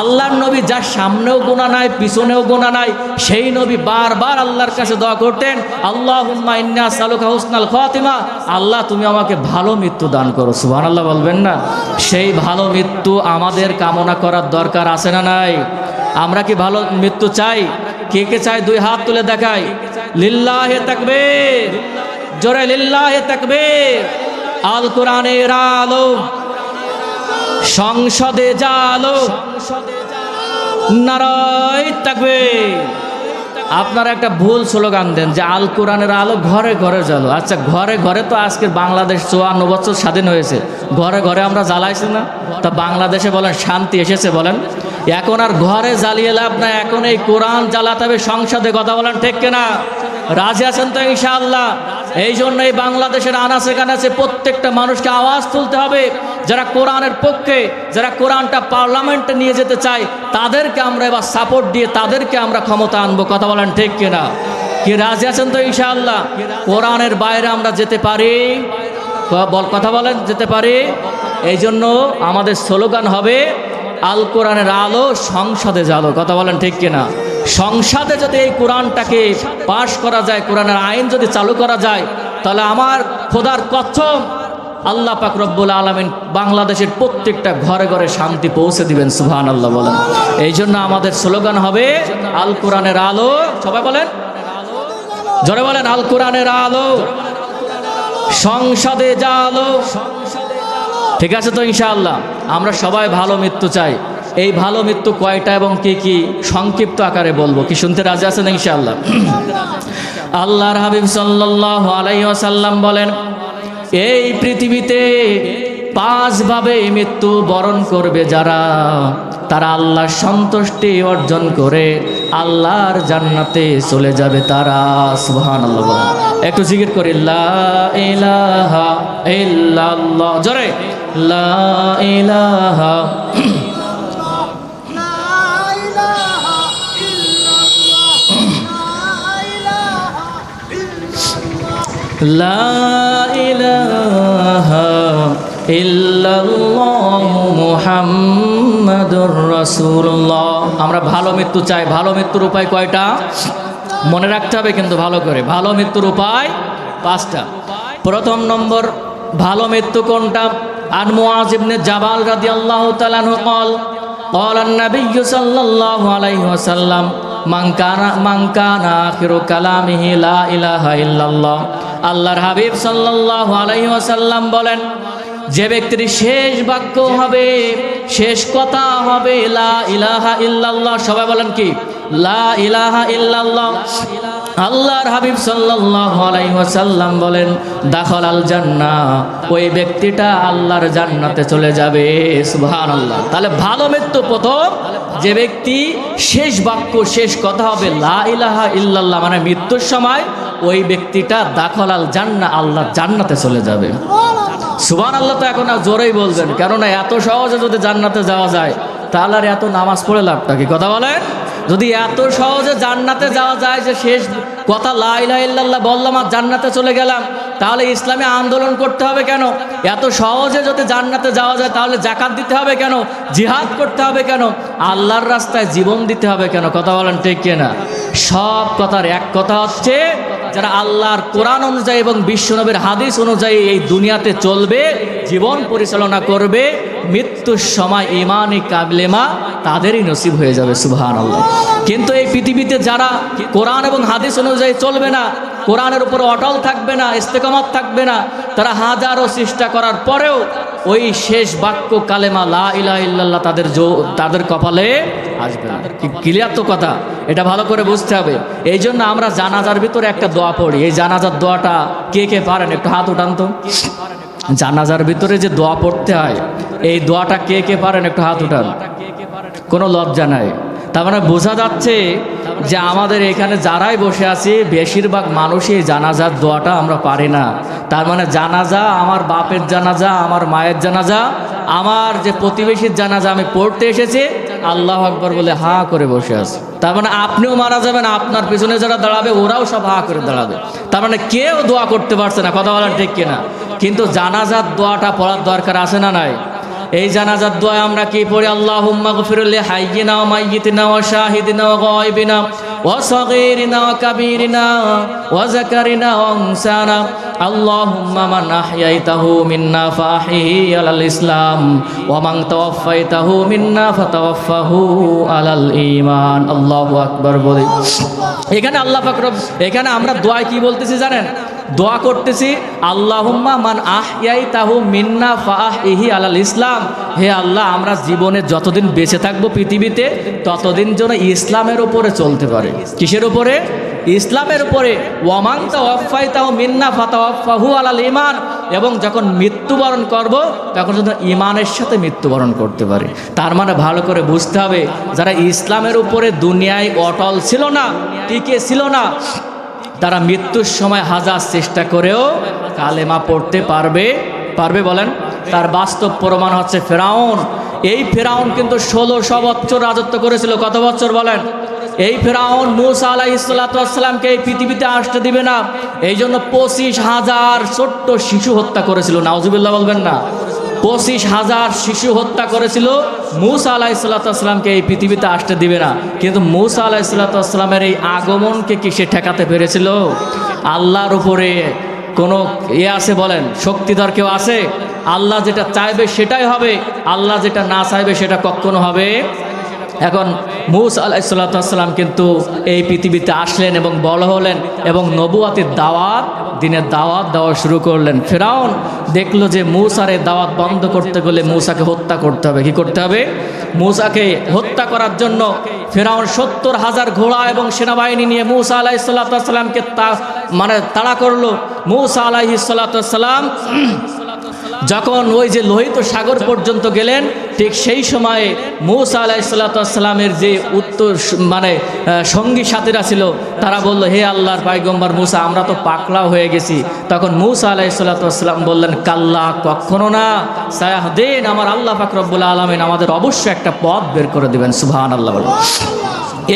আল্লাহর নবী যার সামনেও গুনাহ নাই পিছনেও গুনাহ নাই, সেই নবী বারবার আল্লাহর কাছে দোয়া করতেন, আল্লাহুম্মা ইন্নী আসআলুকা হুসনাল খাতিমা, আল্লাহ তুমি আমাকে ভালো মৃত্যু দান করো। সুবহানাল্লাহ বলবেন না? সেই ভালো মৃত্যু আমাদের কামনা করার দরকার আছে না নাই? আমরা কি ভালো মৃত্যু চাই? কে কে চাই? দুই হাত তুলে দেখাই। লিল্লাহে তাকবীর, জোরে লিল্লাহে তাকবীর। আল কোরআনের আলো সংসদে জালো, নারায়ে তাকবীর। আপনারা একটা ভুল স্লোগান দেন যে আল কোরআনের আলো ঘরে ঘরে জ্বালো। আচ্ছা, ঘরে ঘরে তো আজকের বাংলাদেশ 54 বছর স্বাধীন হয়েছে, ঘরে ঘরে আমরা জ্বালাইছি না? তা বাংলাদেশে বলেন শান্তি এসেছে বলেন? এখন আর ঘরে জ্বালিয়ে লাভ না, এখন এই কোরআন জ্বালাতে হবে সংসদে। কথা বলেন ঠিক কিনা? রাজি আছেন তো ইনশাআল্লাহ? এই জন্য এই বাংলাদেশের আনাচে কানাচে প্রত্যেকটা মানুষকে আওয়াজ তুলতে হবে। যারা কোরআনের পক্ষে, যারা কোরআনটা পার্লামেন্টে নিয়ে যেতে চায়, তাদেরকে আমরা এবার সাপোর্ট দিয়ে তাদেরকে আমরা ক্ষমতা আনবো। কথা বলেন ঠিক কিনা? কি রাজি আছেন তো ইনশাআল্লাহ? কোরআনের বাইরে আমরা যেতে পারি? কথা বলেন, যেতে পারি? এই জন্য আমাদের স্লোগান হবে আল কোরআনের আলো সংসদে জ্বালো। কথা বলেন ঠিক কিনা? সংসদে যদি এই কোরআনটাকে পাশ করা যায়, কোরআনের আইন যদি চালু করা যায়, তাহলে আমার খোদার কসম আল্লাহ পাক রব্বুল আলামিন বাংলাদেশের প্রত্যেকটা ঘরে ঘরে শান্তি পৌঁছে দিবেন। সুবহানাল্লাহ বলেন। এই জন্য আমাদের স্লোগান হবে আল কোরআনের আলো। সবাই বলেন, জোরে বলেন, আল কোরআনের আলো সংসদে জ্বালো। ঠিক আছে তো ইনশাআল্লাহ? আমরা সবাই ভালো মৃত্যু চাই। এই ভালো মৃত্যু কয়টা এবং কি কি সংক্ষিপ্ত আকারে বলবো, কি শুনতে রাজি আছেন ইনশাআল্লাহ? আল্লাহর হাবিব সাল্লাল্লাহু আলাইহি ওয়াসাল্লাম বলেন, এই পৃথিবীতে 5 ভাবে মৃত্যু বরণ করবে যারা, তারা আল্লাহর সন্তুষ্টি অর্জন করে আল্লাহর জান্নাতে চলে যাবে তারা। সুবহানাল্লাহ বলেন, একটু জিকির করি, লা ইলাহা ইল্লাল্লাহ, জোরে লা ইলাহা লা ইলাহা ইল্লাল্লাহু মুহাম্মাদুর রাসূলুল্লাহ। আমরা ভালো মৃত্যু চাই। ভালো মৃত্যুর উপায় কয়টা মনে রাখতে হবে কিন্তু ভালো করে। ভালো মৃত্যুর উপায় 5টা। প্রথম নম্বর ভালো মৃত্যু কোনটা? আন মুআয ইবনে জাবাল রাদিয়াল্লাহু তাআলা আনহু قال قال النبي صلى الله عليه وسلم মান কানা আখিরু কালামিহি লা ইলাহা ইল্লাল্লাহ। আল্লাহর হাবিব সাল্লাল্লাহু আলাইহি ওয়াসাল্লাম বলেন, যে ব্যক্তির শেষ বাক্য হবে, শেষ কথা হবে লা ইলাহা ইল্লাল্লাহ। সবাই বলেন কি? লা ইলাহা ইল্লাল্লাহ। আল্লাহর হাবিব সাল্লাল্লাহু আলাইহি ওয়াসাল্লাম বলেন, দাখালাল জান্নাহ, ওই ব্যক্তিটা আল্লাহর জান্নাতে চলে যাবে। সুবহানাল্লাহ। তাহলে ভালো মৃত্যু প্রথম, যে ব্যক্তি শেষ বাক্য শেষ কথা হবে লা ইলাহা ইল্লাল্লাহ, মানে মৃত্যুর সময় ওই ব্যক্তিটা দাখালাল জান্নাহ, আল্লাহর জান্নাতে চলে যাবে। সুবহানাল্লাহ। তো এখন জোরেই বলবেন, কেননা এত সহজে যদি জান্নাতে যাওয়া যায় তাহলে আর এত নামাজ পড়ে লাভটা কি? কথা বলেন। যদি এত সহজে জান্নাতে যাওয়া যায়, যে শেষ কথা লা ইলাহা ইল্লাল্লাহ বললাম আর জান্নাতে চলে গেলাম, তাহলে ইসলামে আন্দোলন করতে হবে কেন? এত সহজে যদি জান্নাতে যাওয়া যায় তাহলে যাকাত দিতে হবে কেন? জিহাদ করতে হবে কেন? আল্লাহর রাস্তায় জীবন দিতে হবে কেন? কথা বলেন ঠিক কিনা? সব কথার এক কথা হচ্ছে, যারা আল্লাহর কোরআন অনুযায়ী এবং বিশ্বনবীর হাদিস অনুযায়ী এই দুনিয়াতে চলবে, জীবন পরিচালনা করবে, মৃত্যুর সময় ঈমানি কালেমা তাদেরই নসিব হয়ে যাবে। সুবহানাল্লাহ। কিন্তু এই পৃথিবীতে যারা কোরআন এবং হাদিস অনুযায়ী চলবে না, কোরআনের উপর অটল থাকবে না, ইস্তেকামত থাকবে না, তারা হাজারো চেষ্টা করার পরেও ওই শেষ বাক্য কালেমা লা ইলাহা ইল্লাল্লাহ তাদের কপালে আসবে না। ক্লিয়ার তো কথা? এটা ভালো করে বুঝতে হবে। এই জন্য আমরা জানাজার ভিতরে একটা দোয়া পড়ি। এই জানাজার দোয়াটা কে কে পারেন একটু হাত উঠান তো। জানাজার ভিতরে যে দোয়া পড়তে হয়, এই দোয়াটা কে কে পারেন একটু হাত উঠান। কোনো লজ্জা নাই। তার মানে বোঝা যাচ্ছে যে আমাদের এখানে যারাই বসে আছি বেশিরভাগ মানুষই জানাজার দোয়াটা আমরা পারি না। তার মানে জানাজা, আমার বাপের জানাজা, আমার মায়ের জানাজা, আমার যে প্রতিবেশীর জানাজা আমি পড়তে এসেছি, আল্লাহু আকবার বলে হা করে বসে আছে। তার মানে আপনিও মারা যাবেন, আপনার পিছনে যারা দাঁড়াবে ওরাও সব হা করে দাঁড়াবে। তার মানে কেউ দোয়া করতে পারছে না। কথা বলেন ঠিক কিনা? কিন্তু জানাজার দোয়াটা পড়ার দরকার আছে না নাই? এই জানাজার দোয়া আমরা কি পড়ি? আল্লাহুম্মা গফির লিহাইয়িনা ওয়া মাইয়িতিনা ওয়া শাহিদিনা ওয়া গায়বিনা ওয়া সাগীরিনা ওয়া কাবীরিনা ওয়া যাকারিনা ওয়া উনসানা আল্লাহুম্মা মান আহইয়াইতাহু মিন্না ফাহিহি আলাল ইসলাম ওয়া মান তাওয়াফফাইতাহু মিন্না ফাতাওয়াফফাহু আলাল ঈমান। আল্লাহু আকবার বলি। এখানে আল্লাহ পাক এখানে আমরা দোয়ায় কি বলতেছি জানেন? দোয়া করতেছি আল্লাহুম্মা মান আহইয়াইতাহু মিন্না ফাহিহি আলাল ইসলাম। হে আল্লাহ, আমরা জীবনে যতদিন বেঁচে থাকবো পৃথিবীতে ততদিন যেন ইসলামের উপরে চলতে পারে। কিসের উপরে? ইসলামের উপরে। ওয়া মান তাওয়াফফাইতাহু মিন্না ফাতাওয়াফফাহু আলাল ঈমান। এবং যখন মৃত্যুবরণ করব তখন যেন ঈমানের সাথে মৃত্যুবরণ করতে পারে। তার মানে ভালো করে বুঝতে হবে, যারা ইসলামের উপরে দুনিয়ায় অটল ছিল না, টিকে ছিল না, তারা মৃত্যুর সময় হাজার চেষ্টা করেও কালেমা পড়তে পারবে বলেন? তার বাস্তব প্রমাণ হচ্ছে ফেরাউন। এই ফেরাউন কিন্তু 1600 বছর রাজত্ব করেছিল। কত বছর বলেন? এই ফেরাউন মূসা আলাইহিস সালাতু ওয়াস সালামকে এই পৃথিবীতে আসতে দিবে না, এই জন্য 25,000 ছোট্ট শিশু হত্যা করেছিল। নাউজুবিল্লাহ বলবেন না? 25,000 শিশু হত্যা করেছিল। মূসা আলাইহিস সালাতু ওয়াস সালামকে এই পৃথিবীতে আসতে দিবে না। কিন্তু মূসা আলাইহিস সালাতু ওয়াস সালামের এই আগমনকে কি সে ঠেকাতে পেরেছিল? আল্লাহর উপরে কোনো আছে বলেন? শক্তিধর কেউ আছে? আল্লাহ যেটা চাইবে সেটাই হবে, আল্লাহ যেটা না চাইবে সেটা কখনো হবে। এখন মূসা আলাইহিস সালাতু ওয়াস সালাম কিন্তু এই পৃথিবীতে আসলেন এবং বড় হলেন এবং নবুয়াতের দাওয়াত দিনের দাওয়াত দেওয়া শুরু করলেন। ফেরাউন দেখলো যে মূসার এই দাওয়াত বন্ধ করতে গেলে মূসাকে হত্যা করতে হবে। কি করতে হবে? মূসাকে হত্যা করার জন্য ফেরাউন ৭০,০০০ ঘোড়া এবং সেনাবাহিনী নিয়ে মূসা আলাইহিসসালামকে তাড়া করলো। মূসা আলাইহিসসালাম যখন ওই যে লোহিত সাগর পর্যন্ত গেলেন, ঠিক সেই সময়ে মূসা আলাইহিসসালামের যে সঙ্গী সাথীরা ছিল তারা বলল, হে আল্লাহর পয়গম্বর মূসা, আমরা তো পাকড়াও হয়ে গেছি। তখন মূসা আলাইহিসসালাম বললেন, কাল্লা, কখনো না, সায়াহদিন, আমার আল্লাহ পাক রব্বুল আলামিন আমাদের অবশ্যই একটা পথ বের করে দিবেন। সুবহানাল্লাহ।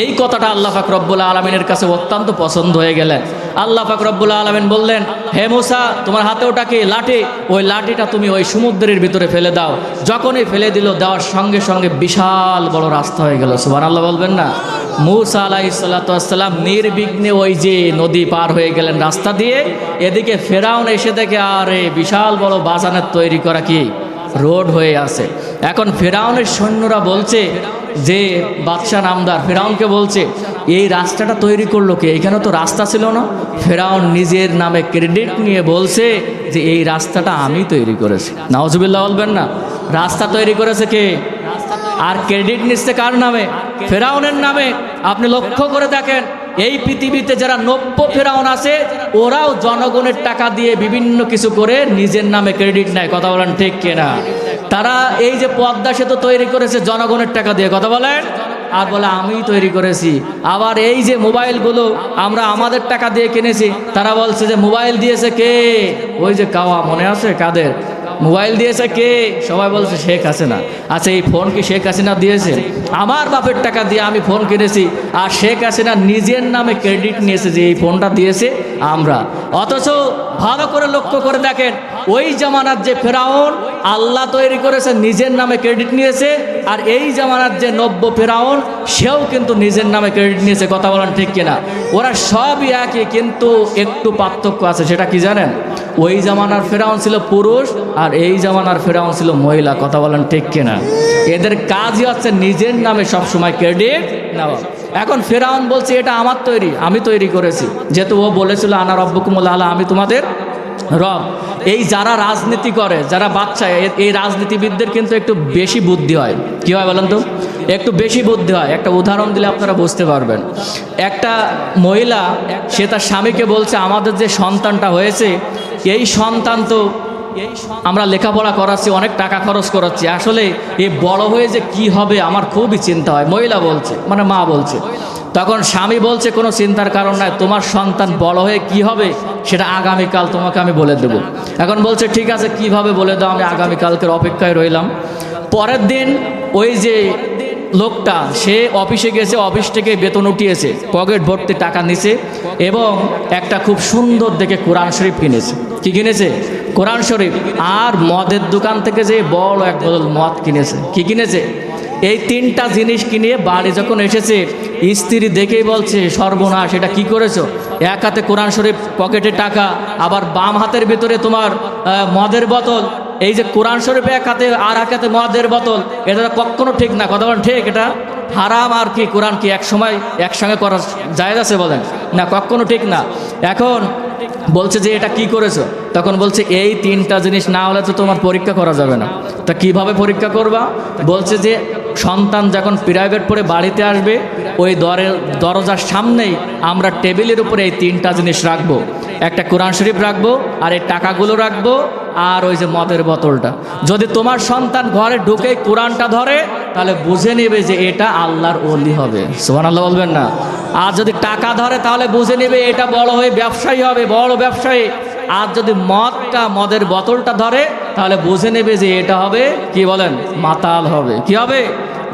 এই কথাটা আল্লাহ পাক রব্বুল আলামিনের কাছে অত্যন্ত পছন্দ হয়ে গেলেন। আল্লাহ পাক রব্বুল আলামিন বললেন, হে মূসা, তোমার হাতে ওটা কি? লাঠি। ওই লাঠিটা তুমি ওই সমুদ্রের ভিতরে ফেলে দাও। যখনই ফেলে দিল, দেওয়ার সঙ্গে সঙ্গে বিশাল বড় রাস্তা হয়ে গেল। সুবহানাল্লাহ বলবেন না? মূসা আলাইহিসসালাম নির্বিঘ্নে ওই যে নদী পার হয়ে গেলেন রাস্তা দিয়ে। এদিকে ফেরাউন এসে দেখে আরে বিশাল বড় বাজানের তৈরি করা কি রোড হয়ে আছে। এখন ফেরাউনের সৈন্যরা বলছে যে বাদশাহ নামদার ফেরাউনকে বলছে, এই রাস্তাটা তৈরি করলো কে? এখানে তো রাস্তা ছিল না। ফেরাউন নিজের নামে ক্রেডিট নিয়ে বলছে যে এই রাস্তাটা আমি তৈরি করেছি। নাউজুবিল্লাহ বলবেন না? রাস্তা তৈরি করেছে কে? আর ক্রেডিট নিচ্ছে কার নামে? ফেরাউনের নামে। আপনি লক্ষ্য করে দেখেন, এই পৃথিবীতে যারা নব্য ফেরাউন আছে, ওরাও জনগণের টাকা দিয়ে বিভিন্ন কিছু করে নিজের নামে ক্রেডিট নেয়। কথা বলেন ঠিক কিনা? তারা এই যে পদ্মা সেতু তৈরি করেছে জনগণের টাকা দিয়ে, কথা বলেন, আর বলে আমি তৈরি করেছি। আবার এই যে মোবাইলগুলো আমরা আমাদের টাকা দিয়ে কিনেছি, তারা বলছে যে মোবাইল দিয়েছে কে? ওই যে কাওয়া, মনে আছে কাদের? মোবাইল দিয়েছে কে? সবাই বলছে শেখ হাসিনা। আচ্ছা, এই ফোন কি শেখ হাসিনা দিয়েছে? আমার বাপের টাকা দিয়ে আমি ফোন কিনেছি, আর শেখ হাসিনা নিজের নামে ক্রেডিট নিয়েছে যে এই ফোনটা দিয়েছে আমরা। অথচ ভালো করে লক্ষ্য করে দেখেন, ওই জামানার যে ফেরাউন আল্লাহ তৈরি করেছে, নিজের নামে ক্রেডিট নিয়েছে, আর এই জামানার যে নব্য ফেরাউন সেও কিন্তু নিজের নামে ক্রেডিট নিয়েছে। কথা বলেন ঠিক কিনা? ওরা সবই একই, কিন্তু একটু পার্থক্য আছে। সেটা কি জানেন? ওই জামানার ফেরাউন ছিল পুরুষ, আর এই জামানার ফেরাউন ছিল মহিলা। কথা বলেন ঠিক কিনা? এদের কাজই হচ্ছে নিজের নামে সবসময় ক্রেডিট নেওয়া। এখন ফেরাউন বলছে এটা আমার তৈরি, আমি তৈরি করেছি, যেহেতু ও বলেছিল আনা রব্বুকুমুল আলা, আমি তোমাদের রব। এই যারা রাজনীতি করে, যারা বাচ্চা, এই রাজনীতিবিদদের কিন্তু একটু বেশি বুদ্ধি হয়। কি হয় বলেন তো? একটু বেশি বুদ্ধি হয়। একটা উদাহরণ দিলে আপনারা বুঝতে পারবেন। একটা মহিলা, সে তার স্বামীকে বলছে, আমাদের যে সন্তানটা হয়েছে, এই সন্তান তো আমরা লেখাপড়া করাচ্ছি, অনেক টাকা খরচ করাচ্ছি, আসলে এ বড় হয়ে যে কি হবে আমার খুবই চিন্তা হয়। মহিলা বলছে, মানে মা বলছে। তখন স্বামী বলছে, কোনো চিন্তার কারণ নাই, তোমার সন্তান বড় হয়ে কি হবে সেটা আগামীকাল তোমাকে আমি বলে দেব। এখন বলছে ঠিক আছে, কিভাবে বলে দাও, আমি আগামীকালকের অপেক্ষায় রইলাম। পরের দিন ওই যে লোকটা, সে অফিসে গেছে, অফিস থেকে বেতন উঠিয়েছে, পকেট ভর্তি টাকা নিছে এবং একটা খুব সুন্দর দেখে কোরআন শরীফ কিনেছে। কি কিনেছে? কোরআন শরীফ। আর মদের দোকান থেকে যে বড় এক বোতল মদ কিনেছে। কি কিনেছে? এই তিনটা জিনিস কিনে বাড়ি যখন এসেছে, স্ত্রী দেখেই বলছে, সর্বনাশ, এটা কি করেছো? এক হাতে কোরআন শরীফ, পকেটে টাকা, আবার বাম হাতের ভিতরে তোমার মদের বোতল। এই যে কোরআন শরীফে এক হাতে আর এক হাতে মদের বোতল, এটা কখনো ঠিক না। কথা বলেন ঠিক? এটা হারাম। আর কি কোরআন কি একসঙ্গে করা জায়েজ আছে বলেন? না, কখনো ঠিক না। এখন বলছে যে এটা কি করেছো? তখন বলছে এই তিনটা জিনিস না হলে তো তোমার পরীক্ষা করা যাবে না। তা কিভাবে পরীক্ষা করবা? বলছে যে সন্তান যখন প্রাইভেট পড়ে বাড়িতে আসবে, ওই দরজার সামনেই আমরা টেবিলের উপরে এই তিনটা জিনিস রাখবো। একটা কোরআন শরীফ রাখবো, আর এই টাকাগুলো রাখবো, আর ওই যে মদের বোতলটা। যদি তোমার সন্তান ঘরে ঢুকে কোরআনটা ধরে, তাহলে বুঝে নেবে যে এটা আল্লাহর ওলি হবে। সুবহানাল্লাহ বলবেন না? আর যদি টাকা ধরে, তাহলে বুঝে নেবে এটা বড় হয়ে ব্যবসায়ী হবে, বড় ব্যবসায়ী। আর যদি মদের বোতলটা ধরে, তাহলে বুঝে নেবে যে এটা হবে কি বলেন? মাতাল হবে। কি হবে?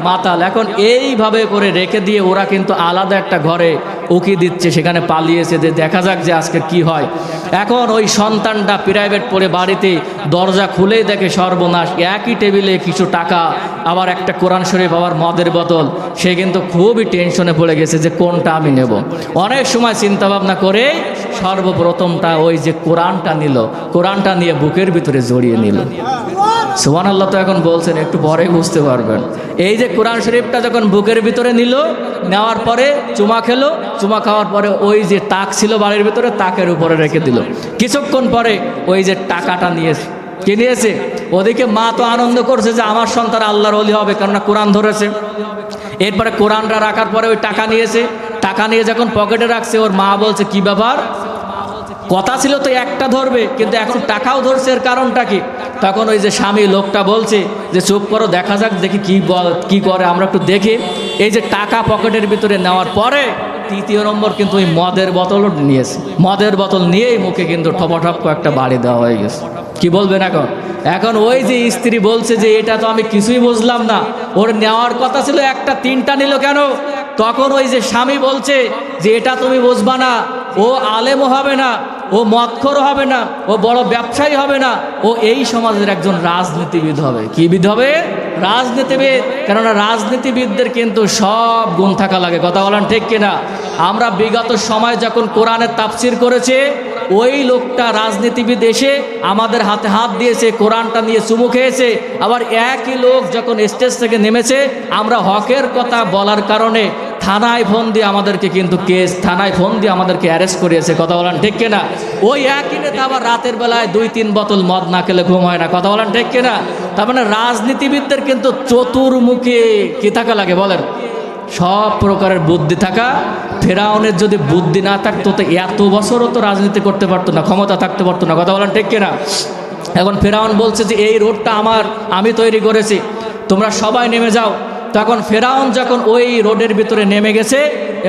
মাতাল। এখন এইভাবে করে রেখে দিয়ে ওরা কিন্তু আলাদা একটা ঘরে উকি দিচ্ছে, সেখানে পালিয়েছে, যে দেখা যাক যে আজকে কি হয়। এখন ওই সন্তানটা প্রাইভেট পড়ে বাড়িতে দরজা খুলেই দেখে সর্বনাশ, একই টেবিলে কিছু টাকা, আবার একটা কোরআন শরীফ, আবার মদের বোতল। সে কিন্তু খুবই টেনশনে পড়ে গেছে যে কোনটা আমি নেব। অনেক সময় চিন্তা ভাবনা করে সর্বপ্রথমটা ওই যে কোরআনটা নিল, কোরআনটা নিয়ে বুকের ভিতরে জড়িয়ে নিল। সুবহানাল্লাহ। তো এখন বলছেন, একটু পরে বুঝতে পারবেন। এই যে কোরআন শরীফটা যখন বুকের ভিতরে নিল, নেওয়ার পরে চুমা খেলো, চুমা খাওয়ার পরে ওই যে তাক ছিল বাড়ির ভিতরে তাকের উপরে রেখে দিল। কিছুক্ষণ পরে ওই যে টাকাটা নিয়েছে, কে নিয়েছে? ওদিকে মা তো আনন্দ করছে যে আমার সন্তান আল্লাহর ওলি হবে, কেননা কোরআন ধরেছে। এরপরে কোরআনটা রাখার পরে ওই টাকা নিয়েছে, টাকা নিয়ে যখন পকেটে রাখছে ওর মা বলছে কি ব্যাপার, কথা ছিল তো একটা ধরবে কিন্তু এখন টাকাও ধরছে, এর কারণটা কি? তখন ওই যে স্বামী লোকটা বলছে যে চুপ করো, দেখা যাক দেখি কি করে, আমরা একটু দেখি। এই যে টাকা পকেটের ভিতরে নেওয়ার পরে তৃতীয় নম্বর কিন্তু ওই মদের বোতলও নিয়েছে। মদের বোতল নিয়েই মুখে কিন্তু ঠপাঠপ কয়েকটা বাড়ি দেওয়া হয়ে গেছে। কি বলবেন এখন? এখন ওই যে স্ত্রী বলছে যে এটা তো আমি কিছুই বুঝলাম না, ওর নেওয়ার কথা ছিল একটা, তিনটা নিল কেন? তখন ওই যে স্বামী বলছে যে এটা তুমি বুঝবা না, ও আলেমও হবে না, ও মদখোর হবে না, ও বড় ব্যবসায়ী হবে না, ও এই সমাজের একজন রাজনীতিবিদ হবে। কি বিদ হবে? রাজনীতিবিদ। কেননা রাজনীতিবিদদের কিন্তু সব গুণ থাকা লাগে, কথা বলেন ঠিক কিনা? আমরা বিগত সময় যখন কোরআনের তাফসির করেছে, ওই লোকটা রাজনীতিবিদ এসে আমাদের হাতে হাত দিয়েছে, কোরআনটা নিয়ে চুমু খেয়েছে। আবার একই লোক যখন স্টেজ থেকে নেমেছে, আমরা হকের কথা বলার কারণে থানায় ফোন দিয়ে আমাদেরকে কিন্তু থানায় ফোন দিয়ে আমাদেরকে অ্যারেস্ট করিয়েছে, কথা বলেন ঠিক কিনা? ওই একই নেতা আবার রাতের বেলায় 2-3 বোতল মদ না খেলে ঘুম হয় না, কথা বলেন ঠিক কিনা? তার মানে রাজনীতিবিদদের কিন্তু চতুর্মুখী কি থাকা লাগে বলেন? সব প্রকারের বুদ্ধি থাকা। ফেরাউনের যদি বুদ্ধি না থাকতো তো এত বছরও তো রাজনীতি করতে পারতো না, ক্ষমতা থাকতে পারতো না, কথা বলেন ঠিক কিনা? এখন ফেরাউন বলছে যে এই রোডটা আমি তৈরি করেছি, তোমরা সবাই নেমে যাও। তখন ফেরাউন যখন ওই রোডের ভিতরে নেমে গেছে,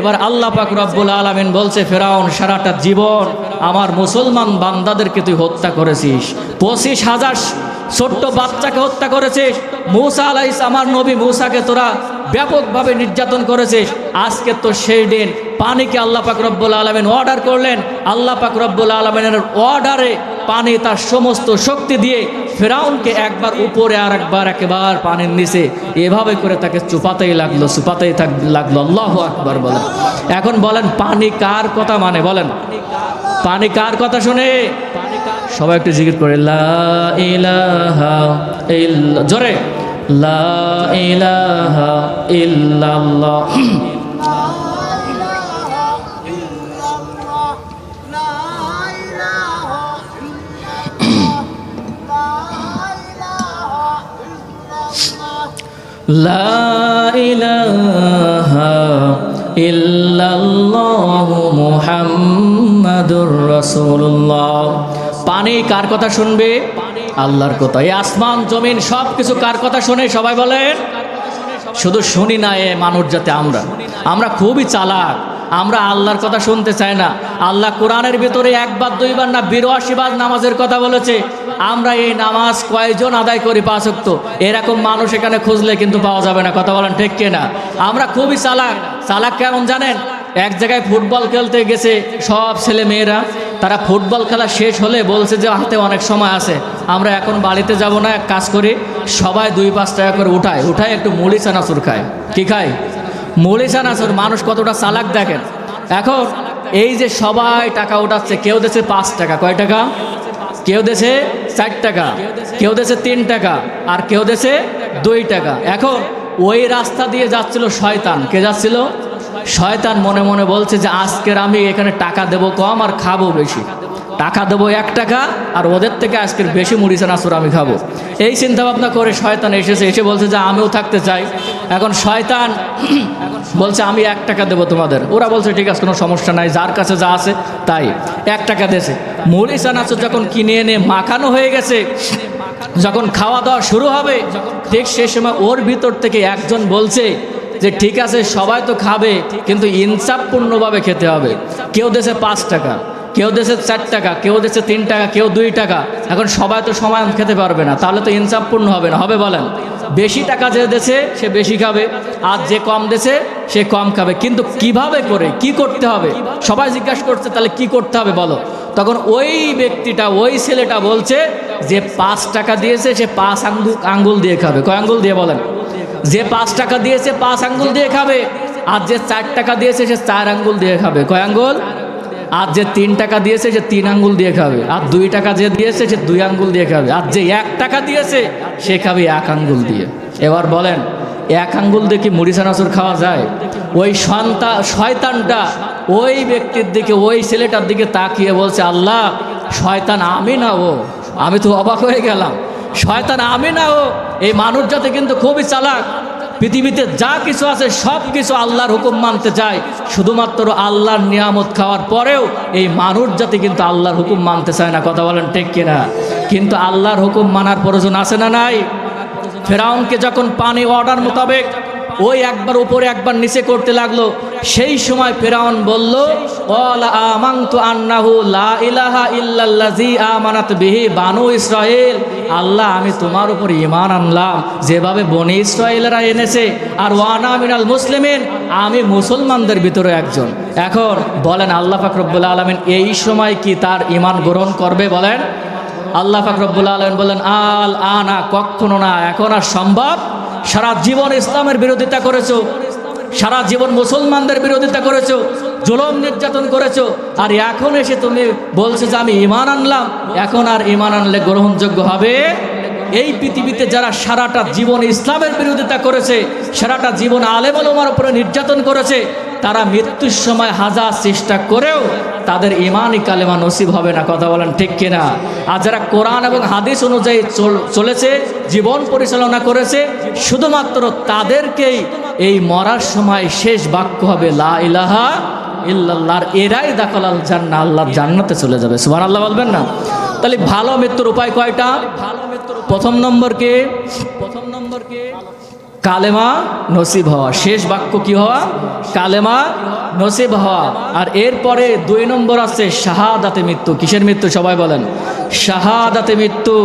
এবার আল্লাহ পাক রব্বুল আলামিন বলছে, ফেরাউন সারাটা জীবন আমার মুসলমান বান্দাদেরকে তুই হত্যা করেছিস, 25,000 ছোট্ট বাচ্চাকে হত্যা করেছিস, মূসা আমার নবী মূসাকে তোরা ব্যাপকভাবে নির্যাতন করেছিস। আজকে তো সেই দিন পানিকে আল্লাহ পাক রব্বুল আলামিন অর্ডার করলেন, আল্লাহ পাক রব্বুল আলামিনের অর্ডারে পানি তার সমস্ত শক্তি দিয়ে ফেরাউনকে একবার উপরে আর একবার একেবারে পানির নিচে এভাবে করে তাকে চুপাতেই লাগলো। আল্লাহু আকবার বলেন। এখন বলেন পানি কার কথা মানে? বলেন পানি কার কথা শুনে? সবাই একটু জিকির করে লা ইলাহা ইল্লা, জোরে লা ইলাহা ইল্লাল্লাহ। লা ইলাহা ইল্লাল্লাহু মুহাম্মাদুর রাসূলুল্লাহ। পানি কার কথা শুনবে? আল্লাহর কথা। এই আসমান জমিন সব কিছু কার কথা শুনে? সবাই বলেন। শুধু শুনি না এ মানুষ জাতি আমরা খুবই চালাক, আমরা আল্লাহর কথা শুনতে চাই না। আল্লাহ কোরআনের ভিতরে 1 বার 2 বার না 82 বার নামাজের কথা বলেছে। আমরা এই নামাজ কয়জন আদায় করি 5 ওয়াক্ত? এরকম মানুষ এখানে খুঁজলে কিন্তু পাওয়া যাবে না, কথা বলেন ঠিক কিনা? আমরা খুবই চালাক কেমন জানেন? এক জায়গায় ফুটবল খেলতে গেছে সব ছেলে মেয়েরা, তারা ফুটবল খেলা শেষ হলে বলছে যে হাতে অনেক সময় আছে, আমরা এখন বাড়িতে যাব না, এক কাজ করি সবাই 2-5 টাকা করে উঠায় একটু মুড়ি চানাচুর খায়। কি খায়? মুড়ি চানাচুর। মানুষ কতটা চালাক দেখেন। এখন এই যে সবাই টাকা উঠাচ্ছে, কেউ দেশে 5 টাকা, কয় টাকা? কেউ দেশে 4 টাকা, কেউ দেশে 3 টাকা, আর কেউ দেশে 2 টাকা। এখন ওই রাস্তা দিয়ে যাচ্ছিল শয়তান। কে যাচ্ছিল? শয়তান মনে মনে বলছে যে আজকের আমি এখানে টাকা দেবো কম আর খাবো বেশি, টাকা দেবো 1 টাকা আর ওদের থেকে আজকের বেশি মুড়ি চানাচুর আমি খাবো। এই চিন্তা ভাবনা করে শয়তান এসে বলছে যে আমিও থাকতে চাই। এখন শয়তান বলছে আমি 1 টাকা দেবো তোমাদের। ওরা বলছে ঠিক আছে, কোনো সমস্যা নাই, যার কাছে যা আছে তাই। 1 টাকা দিয়েছে। মুড়ি চানাচুর যখন কিনে এনে মাখানো হয়ে গেছে, যখন খাওয়া দাওয়া শুরু হবে, ঠিক সেই সময় ওর ভিতর থেকে একজন বলছে যে ঠিক আছে সবাই তো খাবে, কিন্তু ইনসাফপূর্ণভাবে খেতে হবে। কেউ দেশে 5 টাকা, কেউ দেশে 4 টাকা, কেউ দেশে 3 টাকা, কেউ 2 টাকা। এখন সবাই তো সমান খেতে পারবে না, তাহলে তো ইনসাফপূর্ণ হবে না। হবে বলেন? বেশি টাকা যে দেশে সে বেশি খাবে, আর যে কম দেশে সে কম খাবে। কিন্তু কিভাবে করে কি করতে হবে? সবাই জিজ্ঞাসা করছে তাহলে কি করতে হবে বলো। তখন ওই ব্যক্তিটা, ওই ছেলেটা বলছে যে 5 টাকা দিয়েছে সে 5 আঙ্গুল দিয়ে খাবে। কয় আঙ্গুল দিয়ে বলেন? যে 5 টাকা দিয়েছে 5 আঙ্গুল দিয়ে খাবে, আর যে 4 টাকা দিয়েছে সে 4 আঙ্গুল দিয়ে খাবে। কয় আঙ্গুল? আর যে 3 টাকা দিয়েছে সে 3 আঙ্গুল দিয়ে খাবে, আর 2 টাকা যে দিয়েছে সে 2 আঙ্গুল দিয়ে খাবে, আর যে 1 টাকা দিয়েছে সে খাবে 1 আঙ্গুল দিয়ে। এবার বলেন 1 আঙ্গুল দিয়ে কি মুড়ি চানাচুর খাওয়া যায়? ওই শয়তানটা ওই ব্যক্তির দিকে, ওই ছেলেটার দিকে তাকিয়ে বলছে, আল্লাহ শয়তান আমি না ও। আমি তো অবাক হয়ে গেলাম, শয়তান আমি না ও। এই মানুষ জাতি কিন্তু খুবই চালাক, পৃথিবীতে যা কিছু আছে সব কিছু আল্লাহর হুকুম মানতে চায়, শুধুমাত্র আল্লাহর নিয়ামত খাওয়ার পরেও এই মানুষ জাতি কিন্তু আল্লাহর হুকুম মানতে চায় না। কথা বলেন ঠিক কিনা? কিন্তু আল্লাহর হুকুম মানার প্রয়োজন আছে না নাই? ফেরাউনকে যখন পানি অর্ডার মোতাবেক ওই একবার উপরে একবার নিচে করতে লাগলো, সেই সময় ফেরাউন বলল, ওয়ালা আমানতু আন্নাহু লা ইলাহা ইল্লাল্লাযী আমানাত বিহি বানু ইসরাঈল। আল্লাহ আমি তোমার উপর ঈমান আনলাম যেভাবে বনি ইসরাঈলরা এনেছে, আর ওয়ানা মিনাল মুসলিমিন, আমি মুসলমানদের ভিতরে একজন। এখন বলেন আল্লাহ পাক রব্বুল আলামিন এই সময় কি তার ঈমান গ্রহণ করবে? বলেন। আল্লাহ পাক রব্বুল আলামিন বলেন, আল আনা, কখনো না, এখন আর সম্ভব। সারা জীবন ইসলামের বিরোধিতা করেছো, সারা জীবন মুসলমানদের বিরোধিতা করেছো, জুলুম নির্যাতন করেছো, আর এখন এসে তুমি বলছো যে আমি ঈমান আনলাম। এখন আর ঈমান আনলে গ্রহণযোগ্য হবে? এই পৃথিবীতে যারা সারাটা জীবন ইসলামের বিরোধিতা করেছে, সারাটা জীবন আলেম ওলামার উপরে নির্যাতন করেছে, তারা মৃত্যুর সময় হাজার চেষ্টা করেও তাদের ঈমানি কালেমা নসিব হবে না। কথা বলেন ঠিক কিনা? আর যারা কোরআন এবং হাদিস অনুযায়ী চলেছে, জীবন পরিচালনা করেছে, শুধুমাত্র তাদেরকেই এই মরার সময় শেষ বাক্য হবে লা ইলাহা ইল্লাল্লাহ, এরাই দাখালাল জান্নাহ, আল্লাহর জান্নাতে চলে যাবে। সুবহানাল্লাহ বলবেন না? তাহলে ভালো মৃত্যুর উপায় কয়টা? প্রথম নম্বর কি? কালেমা নসিব হওয়া, শেষ বাক্য কি হওয়া? কালেমা নসিব হওয়া। আর এরপরে 2 নম্বর আছে শাহাদাতে মৃত্যু। কিসের মৃত্যু? সবাই বলেন। শাহাদাতে মৃত্যু।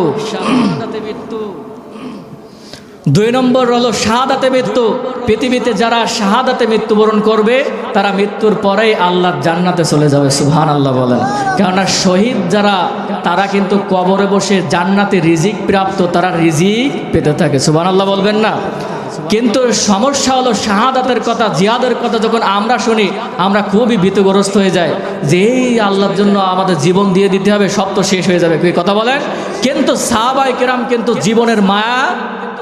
2 নম্বর হলো শাহাদাতে মৃত্যু। পৃথিবীতে যারা শাহাদাতে মৃত্যুবরণ করবে তারা মৃত্যুর পরেই আল্লাহর জান্নাতে চলে যাবে। সুবহানাল্লাহ বলেন। কেননা শহীদ যারা, তারা কিন্তু কবরে বসে জান্নাতে রিজিক প্রাপ্ত, তারা রিজিক পেতে থাকে। সুবহানাল্লাহ বলবেন না? কিন্তু সমস্যা হলো শাহাদাতের কথা, জিহাদের কথা যখন আমরা শুনি, আমরা খুবই ভীতগ্রস্ত হয়ে যাই যে এই আল্লাহর জন্য আমাদের জীবন দিয়ে দিতে হবে, সব তো শেষ হয়ে যাবে। এই কথা বলেন। কিন্তু সাহাবায়ে কেরাম কিন্তু জীবনের মায়া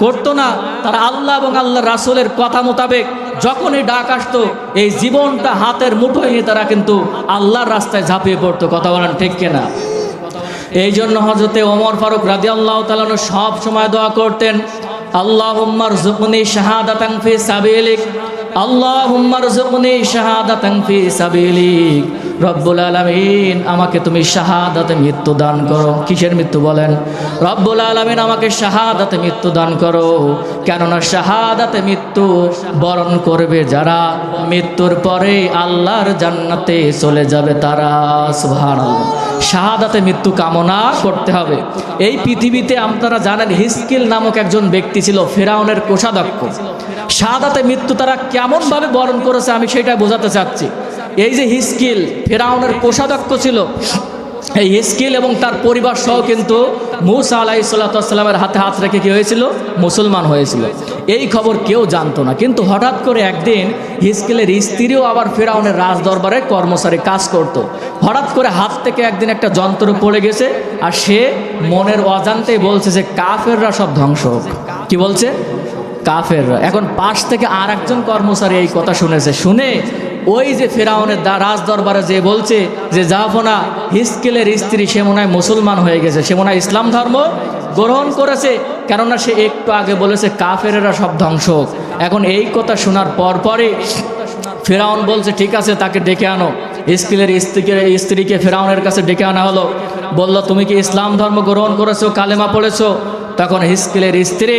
করতো না। তারা আল্লাহ এবং আল্লাহ রাসূলের কথা মোতাবেক যখনই ডাক আসতো, এই জীবনটা হাতের মুঠোয় নিয়ে তারা কিন্তু আল্লাহর রাস্তায় ঝাঁপিয়ে পড়তো। কথা বলেন ঠিক কিনা? এই জন্য হযরতে ওমর ফারুক রাদিয়াল্লাহু তাআলা আনহু সব সময় দোয়া করতেন, আল্লাহুম্মা রযুকনি শাহাদাতান ফি সাবিলিক, আল্লাহুম্মা রযুকনি শাহাদাতান ফি সাবিলিক। রব্বুল আলামিন আমাকে তুমি শাহাদাতে মৃত্যু দান করো। কিসের মৃত্যু? বলেন। রব্বুল আলামিন আমাকে শাহাদাতে মৃত্যু দান করো। কেননা শাহাদাতে মৃত্যু বরণ করবে যারা, মৃত্যুর পরে আল্লাহর জান্নাতে চলে যাবে তারা। সুবহানাল্লাহ। শাহাদাতে মৃত্যু কামনা করতে হবে। এই পৃথিবীতে আপনারা জানেন হিজকিল নামক একজন ব্যক্তি ছিল, ফেরাউনের কোষাধ্যক্ষ। শাহাদাতে মৃত্যু তারা কেমনভাবে বরণ করেছে আমি সেটা বোঝাতে চাচ্ছি। এই যে হিজকিল ফেরাউনের কোষাধ্যক্ষ ছিল, এই হিজকিল এবং তার পরিবার সহ কিন্তু মূসা আলাইহিসসালামের হাতে হাত রেখে কি হয়েছিল? মুসলমান হয়েছিল। এই খবর কেউ জানতো না। কিন্তু হঠাৎ করে একদিন হিজকিলের স্ত্রীও আবার ফেরাউনের রাজ দরবারে কর্মচারী কাজ করত। হঠাৎ করে হাত থেকে একদিন একটা যন্ত্র পড়ে গেছে, আর সে মনের অজান্তেই বলছে যে কাফেররা সব ধ্বংস হোক। কি বলছে? কাফেররা। এখন পাশ থেকে আর একজন কর্মচারী এই কথা শুনেছে, শুনে ওই যে ফেরাউনের রাজ দরবারে যে বলছে যে জাফনা হিজকিলের স্ত্রী, সে মনে হয় মুসলমান হয়ে গেছে, সে মনে হয় ইসলাম ধর্ম গ্রহণ করেছে, কেননা সে একটু আগে বলেছে কাফেরেরা সব ধ্বংস। এখন এই কথা শোনার পরে ফেরাউন বলছে ঠিক আছে, তাকে ডেকে আনো। হিজকিলের স্ত্রীকে ফেরাউনের কাছে ডেকে আনা হলো। বলল তুমি কি ইসলাম ধর্ম গ্রহণ করেছো, কালেমা পড়েছো? তখন হিজকিলের স্ত্রী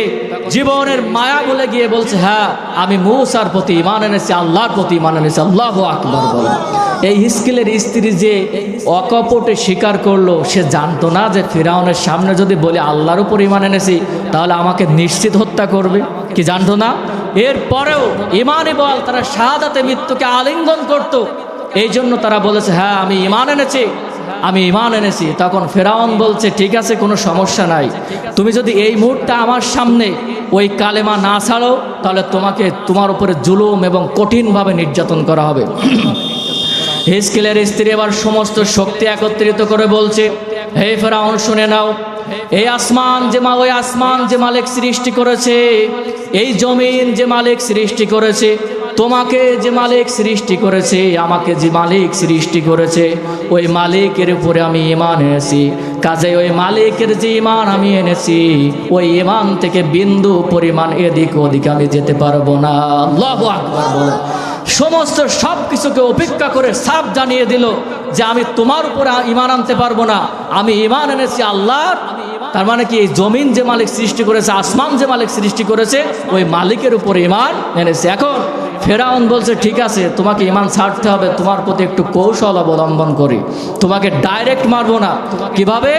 জীবনের মায়া বলে গিয়ে বলছে, হ্যাঁ আমি মূসার প্রতি ঈমান এনেছি, আল্লাহর প্রতি ঈমান এনেছি। আল্লাহু আকবার বলে। এই হিজকিলের স্ত্রী যে অকপটে স্বীকার করলো, সে জানতো না যে ফিরআউনের সামনে যদি বলে আল্লাহর উপর ঈমান এনেছি তাহলে আমাকে নিশ্চিত হত্যা করবে। কি জানতো না? এরপরেও ঈমানে বল তারা শাহাদাতে মৃত্যুকে আলিঙ্গন করত। এই জন্য তারা বলেছে হ্যাঁ আমি ঈমান এনেছি, আমি ঈমান এনেছি। তখন ফেরাউন বলছে ঠিক আছে, কোনো সমস্যা নাই, তুমি যদি এই মুহূর্তে আমার সামনে ওই কালেমা না ছাড়ো তাহলে তোমার উপরে জুলুম এবং কঠিনভাবে নির্যাতন করা হবে। হিজকিলের স্ত্রী এবার সমস্ত শক্তি একত্রিত করে বলছে, হে ফেরাউন শুনে নাও, এই আসমান ওই আসমান যে মালিক সৃষ্টি করেছে, এই জমিন যে মালিক সৃষ্টি করেছে, তোমাকে যে মালিক সৃষ্টি করেছে, আমাকে যে মালিক সৃষ্টি করেছে, ওই মালিকের উপরে আমি ঈমান এনেছি। কাজে ওই মালিকের যে ঈমান আমি এনেছি, ওই ঈমান থেকে বিন্দু পরিমাণ এদিক ওদিক আমি যেতে পারবো না। আল্লাহু আকবার বলে সমস্ত সব কিছুকে উপেক্ষা করে সাফ জানিয়ে দিল যে আমি তোমার উপরে ঈমান আনতে পারবো না, আমি ঈমান এনেছি আল্লাহর। তার মানে কি, এই জমিন যে মালিক সৃষ্টি করেছে, আসমান যে মালিক সৃষ্টি করেছে, ওই মালিকের উপরে ঈমান এনেছে। এখন ফেরাউন বলছে ঠিক আছে, তোমাকে ঈমান ছাড়তে হবে, তোমার প্রতি একটু কৌশল অবলম্বন করি, তোমাকে ডাইরেক্ট মারবো না। কিভাবে?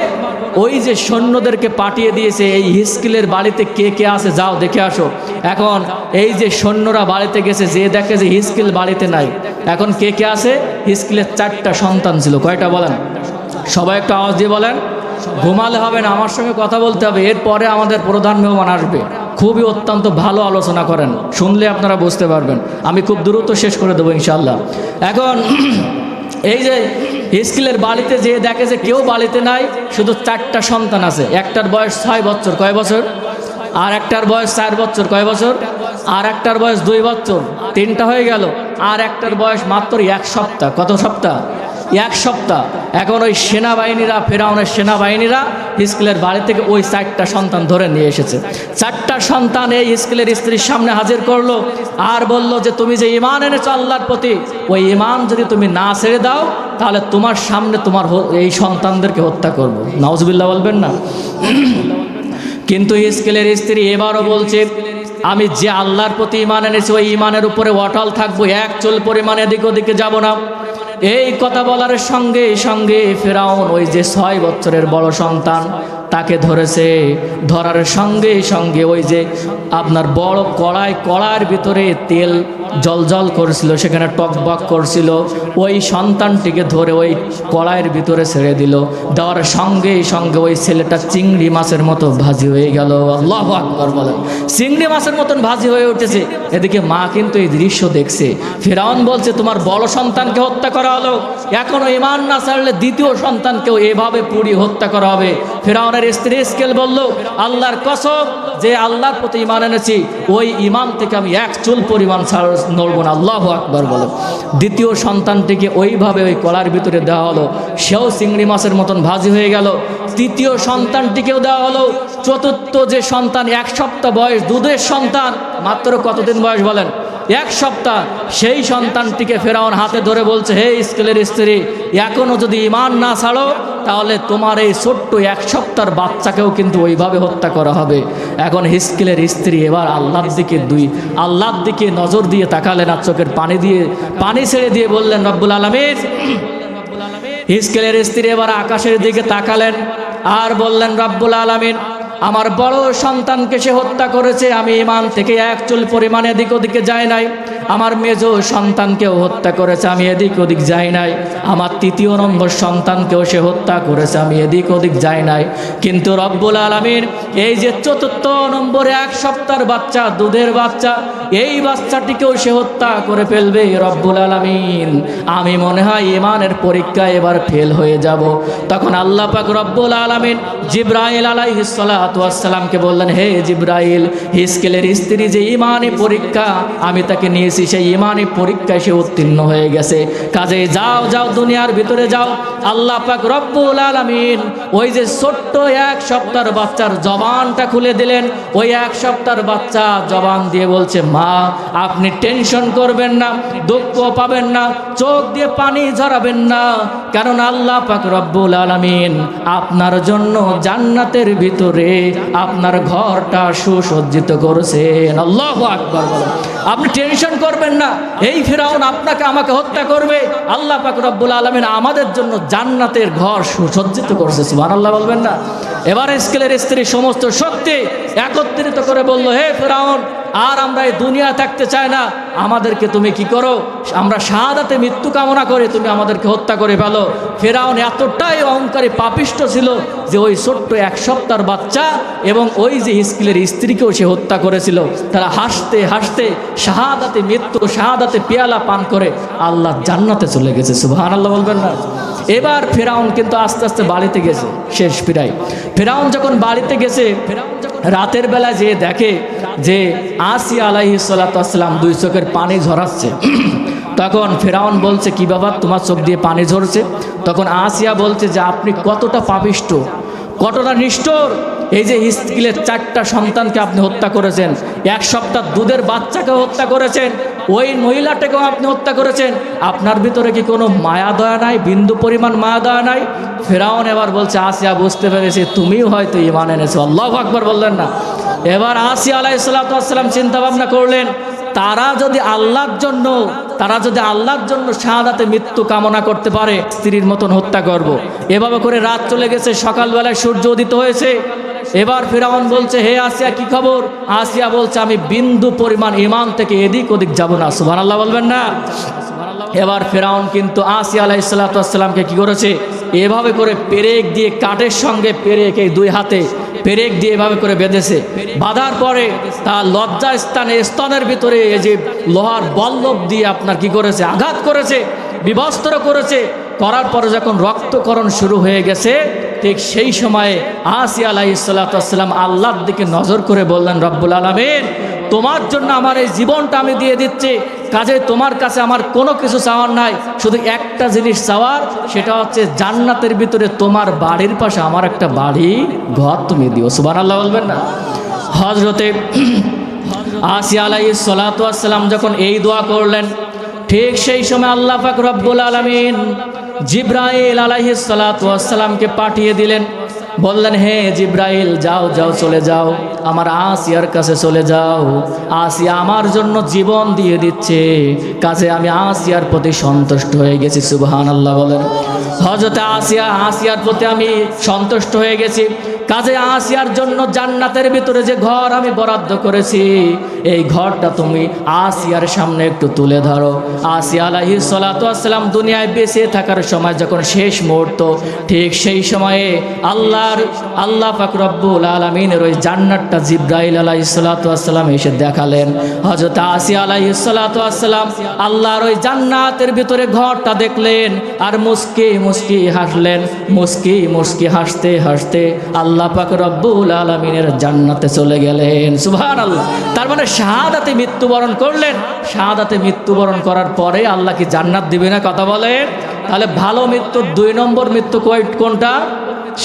ওই যে সৈন্যদেরকে পাঠিয়ে দিয়েছে, এই হিজকিলের বাড়িতে কে কে আছে যাও দেখে আসো। এখন এই যে সৈন্যরা বাড়িতে গেছে, যে দেখে যে হিজকিল বাড়িতে নাই। এখন কে কে আছে? হিজকিলের 4টা সন্তান ছিল। কয়টা বলেন? সবাই একটু আওয়াজ দিয়ে বলেন। ঘুমালে হবে না, আমার সঙ্গে কথা বলতে হবে। এরপরে আমাদের প্রধান মেহমান আসবে, খুবই অত্যন্ত ভালো আলোচনা করেন, শুনলে আপনারা বুঝতে পারবেন। আমি খুব দ্রুত শেষ করে দেবো ইনশাল্লাহ। এখন এই যে হিজকিলের বাড়িতে যে দেখে যে কেউ বাড়িতে নাই, শুধু 4টা সন্তান আছে। একটার বয়স 6 বছর। কয় বছর? আর একটার বয়স 4 বছর। কয় বছর? আর একটার বয়স 2 বছর। 3টা হয়ে গেল। আর একটার বয়স মাত্র 1 সপ্তাহ। কত সপ্তাহ? 1 সপ্তাহ। এখন ওই সেনাবাহিনীরা, ফেরাউনের সেনাবাহিনীরা হিজকিলের বাড়ি থেকে ওই 4টা সন্তান ধরে নিয়ে এসেছে। 4টা সন্তান এই হিজকিলের স্ত্রীর সামনে হাজির করলো আর বলল যে তুমি যে ঈমান এনেছো আল্লাহর প্রতি, ওই ঈমান যদি তুমি না ছেড়ে দাও, তাহলে তোমার সামনে তোমার এই সন্তানদেরকে হত্যা করবো। নাউজুবিল্লাহ বলবেন না? কিন্তু হিজকিলের স্ত্রী এবারও বলছে, আমি যে আল্লাহর প্রতি ঈমান এনেছি, ওই ঈমানের উপরে অটল থাকবো, 1 চুল পরিমাণ এদিক ওদিকে যাব না। এই কথা বলার সঙ্গে সঙ্গে ফেরাউন ওই যে 6 বছরের বড় সন্তান তাকে ধরেছে। ধরার সঙ্গে সঙ্গে ওই যে আপনার বড় কড়াইয়ের ভিতরে তেল জলজল করছিল, সেখানে টকবক করছিল, ওই সন্তানটিকে ধরে ওই কড়াইয়ের ভিতরে ছেড়ে দিল। দেওয়ার সঙ্গে সঙ্গে ওই ছেলেটা চিংড়ি মাছের মতো ভাজি হয়ে গেল। আল্লাহু আকবার বলেন। চিংড়ি মাছের মতন ভাজি হয়ে উঠেছে। এদিকে মা কিন্তু এই দৃশ্য দেখছে। ফেরাউন বলছে তোমার বড় সন্তানকে হত্যা করা হলো, এখনো ঈমান না ছাড়লে দ্বিতীয় সন্তানকেও এভাবে পুড়িয়ে হত্যা করা হবে। ফেরাউনের স্ত্রী হিজকিল বলল, আল্লাহর কসম, যে আল্লাহর প্রতি ঈমান এনেছি, ওই ঈমান থেকে আমি 1 চুল পরিমাণ নড়ব না। আল্লাহু আকবার বলে দ্বিতীয় সন্তানটিকে ওইভাবে ওই কড়ার ভিতরে দেওয়া হলো, সেও চিংড়ি মাছের মতন ভাজি হয়ে গেল। তৃতীয় সন্তানটিকেও দেওয়া হলো। চতুর্থ যে সন্তান 1 সপ্তাহ বয়স, দুধের সন্তান, মাত্র কতদিন বয়স বলেন? 1 সপ্তাহ। সেই সন্তানটিকে ফেরাউন হাতে ধরে বলছে, হে হিজকিলের স্ত্রী, এখনো যদি ঈমান না ছাড়ো, তাহলে তোমার এই ছোট্ট 1 সপ্তাহের বাচ্চাকেও কিন্তু ওইভাবে হত্যা করা হবে। এখন হিজকিলের স্ত্রী এবার আল্লাহর দিকে নজর দিয়ে তাকালেন, আর চোখের পানি ছেড়ে দিয়ে বললেন, রব্বুল আলামিন। হিজকিলের স্ত্রী এবার আকাশের দিকে তাকালেন আর বললেন, রব্বুল আলামিন, আমার বড় সন্তানকে সে হত্যা করেছে, আমি ঈমান থেকে 1 চুল পরিমাণে এদিক ওদিকে যাই নাই। আমার মেজো সন্তানকেও হত্যা করেছে, আমি এদিক ওদিক যাই নাই। আমার 3য় নম্বর সন্তানকেও সে হত্যা করেছে, আমি এদিক ওদিক যাই নাই। কিন্তু রব্বুল আলামিন, এই যে 4র্থ নম্বরে 1 সপ্তাহের বাচ্চা, দুধের বাচ্চা, এই বাচ্চাটিকেও সে হত্যা করে ফেলবে। রব্বুল আলামিন, আমি মনে হয় ঈমানের পরীক্ষায় এবার ফেল হয়ে যাব। তখন আল্লাহ পাক রব্বুল আলামিন জিবরাইল আলাইহিস সালাতু ওয়াস সালামকে বললেন, হে জিবরাইল, হিজকিলের স্ত্রী যে ঈমানি পরীক্ষা আমি তাকে নিয়েছি, সেই ঈমানি পরীক্ষায় সে উত্তীর্ণ হয়ে গেছে। কাজে যাও দুনিয়ার ভিতরে যাও। আল্লাহ পাক রব্বুল আলামিন ওই যে ছোট্ট 1 সপ্তাহের বাচ্চার জবানটা খুলে দিলেন। ওই 1 সপ্তাহের বাচ্চা জবান দিয়ে বলছে, মা, আপনি টেনশন করবেন না, দুঃখ পাবেন না, চোখ দিয়ে পানি ঝরাবেন না, কারণ আল্লাহ পাক রব্বুল আলামিন আপনার জন্য জান্নাতের ভিতরে আপনার ঘরটা সুসজ্জিত করেছেন। আল্লাহু আকবার বলেন। আপনি টেনশন করবেন না, এই ফেরাউন আপনাকে আমাকে হত্যা করবে, আল্লাহ পাক রব্বুল আলামিন আমাদের জন্য জান্নাতের ঘর সুসজ্জিত করেছে। সুবহানাল্লাহ বলবেন না? এবার হিজকিলের স্ত্রী সমস্ত শক্তি একত্রিত করে বলল, হে ফেরাউন, আর আমরা এই দুনিয়া থাকতে চাই না, আমাদেরকে তুমি কি করো, আমরা শাহাদাতে মৃত্যু কামনা করি, তুমি আমাদেরকে হত্যা করে ফেলো। ফেরাউন এতটাই অহংকারী পাপিষ্ট ছিল যে ওই ছোট্ট 1 সপ্তাহের বাচ্চা এবং ওই যে হিজকিলের স্ত্রীকেও সে হত্যা করেছিল। তারা হাসতে হাসতে শাহাদাতে মৃত্যু, শাহাদাতে পেয়ালা পান করে আল্লাহ জান্নাতে চলে গেছে। সুবহানাল্লাহ বলবেন না? এবার ফেরাউন কিন্তু আস্তে আস্তে বাড়িতে গেছে। শেষ ফিরাই ফেরাউন যখন বাড়িতে গেছে, রাতের বেলা যে দেখে যে আসিয়া আলাইহিস সালাতু ওয়াস সালাম 2 চোখের চোখের পানি ঝরাচ্ছে। তখন ফেরাউন বলছে, কি বাবা তোমার চোখ দিয়ে পানি ঝরছে? তখন আসিয়া বলছে যে আপনি কতটা পাপিষ্ট, কতটা নিষ্ঠুর। এই যে হিজকিলের 4টা সন্তানকে আপনি হত্যা করেছেন, 1 সপ্তাহ দুধের বাচ্চাকে হত্যা করেছেন, ওই মহিলাটাকেও আপনি হত্যা করেছেন। আপনার ভিতরে কি কোনো মায়া দয়া নাই? বিন্দু পরিমাণ মায়া দয়া নাই? ফেরাউন এবার বলছে, আসিয়া বুঝতে পেরেছি তুমিও হয়তো ঈমান এনেছো। আল্লাহু আকবার বললেন না? এবার আসিয়া আলাইহিস সালাতু ওয়াস সালাম চিন্তা ভাবনা করলেন, তারা যদি আল্লাহর জন্য শাহাদাতে মৃত্যু কামনা করতে পারে, স্ত্রীর মতন হত্যা করব। এভাবে করে রাত চলে গেছে, সকালবেলায় সূর্য উদিত হয়েছে। এবার ফিরআউন বলছে, হে আসিয়া কি খবর? আসিয়া বলছে, আমি বিন্দু পরিমাণ ঈমান থেকে এদিক ওদিক যাব না। সুবহানাল্লাহ বলবেন না? এবার ফিরআউন কিন্তু আসিয়া আলাইহিস সালাতু ওয়াস সালামকে কি করেছে, এভাবে করে পেরেক দিয়ে, কাঠের সঙ্গে পেরেক, এই 2 হাতে পেরেক দিয়ে এভাবে করে বেঁধেছে। বাঁধার পরে তার লজ্জা স্থানে, স্তনের ভিতরে এই যে লোহার বল্লভ দিয়ে আপনার কি করেছে, আঘাত করেছে, বিবস্ত্র করেছে। করার পরে যখন রক্তকরণ শুরু হয়ে গেছে, ঠিক সেই সময়ে আসিয়া আলাইহিস সালাতু ওয়াস সালাম আল্লাহর দিকে নজর করে বললেন, রব্বুল আলামিন, তোমার জন্য আমার এই জীবনটা আমি দিয়ে দিচ্ছি। কাজে তোমার কাছে আমার কোনো কিছু চাওয়ার নাই, শুধু একটা জিনিস চাওয়ার, সেটা হচ্ছে জান্নাতের ভিতরে তোমার বাড়ির পাশে আমার একটা বাড়ি ঘর তুমি দিও। সুবহানাল্লাহ বলবেন না? হযরতে আসিয়া আলাইহিস সালাতু ওয়াস সালাম যখন এই দোয়া করলেন, ঠিক সেই সময় আল্লাহ পাক রব্বুল আলামিন জিবরাইল আলাইহিস সালাতু ওয়াস সালামকে পাঠিয়ে দিলেন। বললেন, হে জিবরাইল, যাও যাও, চলে যাও, আমার আসিয়ার কাছে চলে যাও। আসিয়া আমার জন্য জীবন দিয়ে দিচ্ছে, কাজে আমি আসিয়ার প্রতি সন্তুষ্ট হয়ে গেছি। সুবহানাল্লাহ বলেন। হযরতে আসিয়ার প্রতি আমি সন্তুষ্ট হয়ে গেছি, কাজে আসিয়ার জন্য জান্নাতের ভিতরে যে ঘর আমি বরাদ্দ করেছি, এই ঘরটা তুমি আসিয়ার সামনে একটু তুলে ধরো। আসিয়া আলাইহিস সালাতু ওয়াস সালাম দুনিয়ায় বেঁচে থাকার সময় যখন শেষ মুহূর্ত, ঠিক সেই সময়ে আল্লাহ পাক রব্বুল আলামিনের ওই জান্নাতটা জিবরাইল আলাইহিস সালাতু ওয়াস সালাম এসে দেখালেন। হযরত আসিয়া আলাইহিস সালাতু ওয়াস সালাম আল্লাহর ওই জান্নাতের ভিতরে ঘরটা দেখলেন, আর মুস্কি মুস্কি হাসলেন। মুস্কি মুস্কি হাসতে হাসতে আল্লাহ পাক রব্বুল আলামিনের জান্নাতে চলে গেলেন। সুবহানাল্লাহ। তার মানে শাহাদাতে মৃত্যুবরণ করলেন। শাহাদাতে মৃত্যুবরণ করার পরে আল্লাহ কি জান্নাত দিবে না? কথা বলেন। তাহলে ভালো মৃত্যু 2 নম্বর মৃত্যু কোনটা?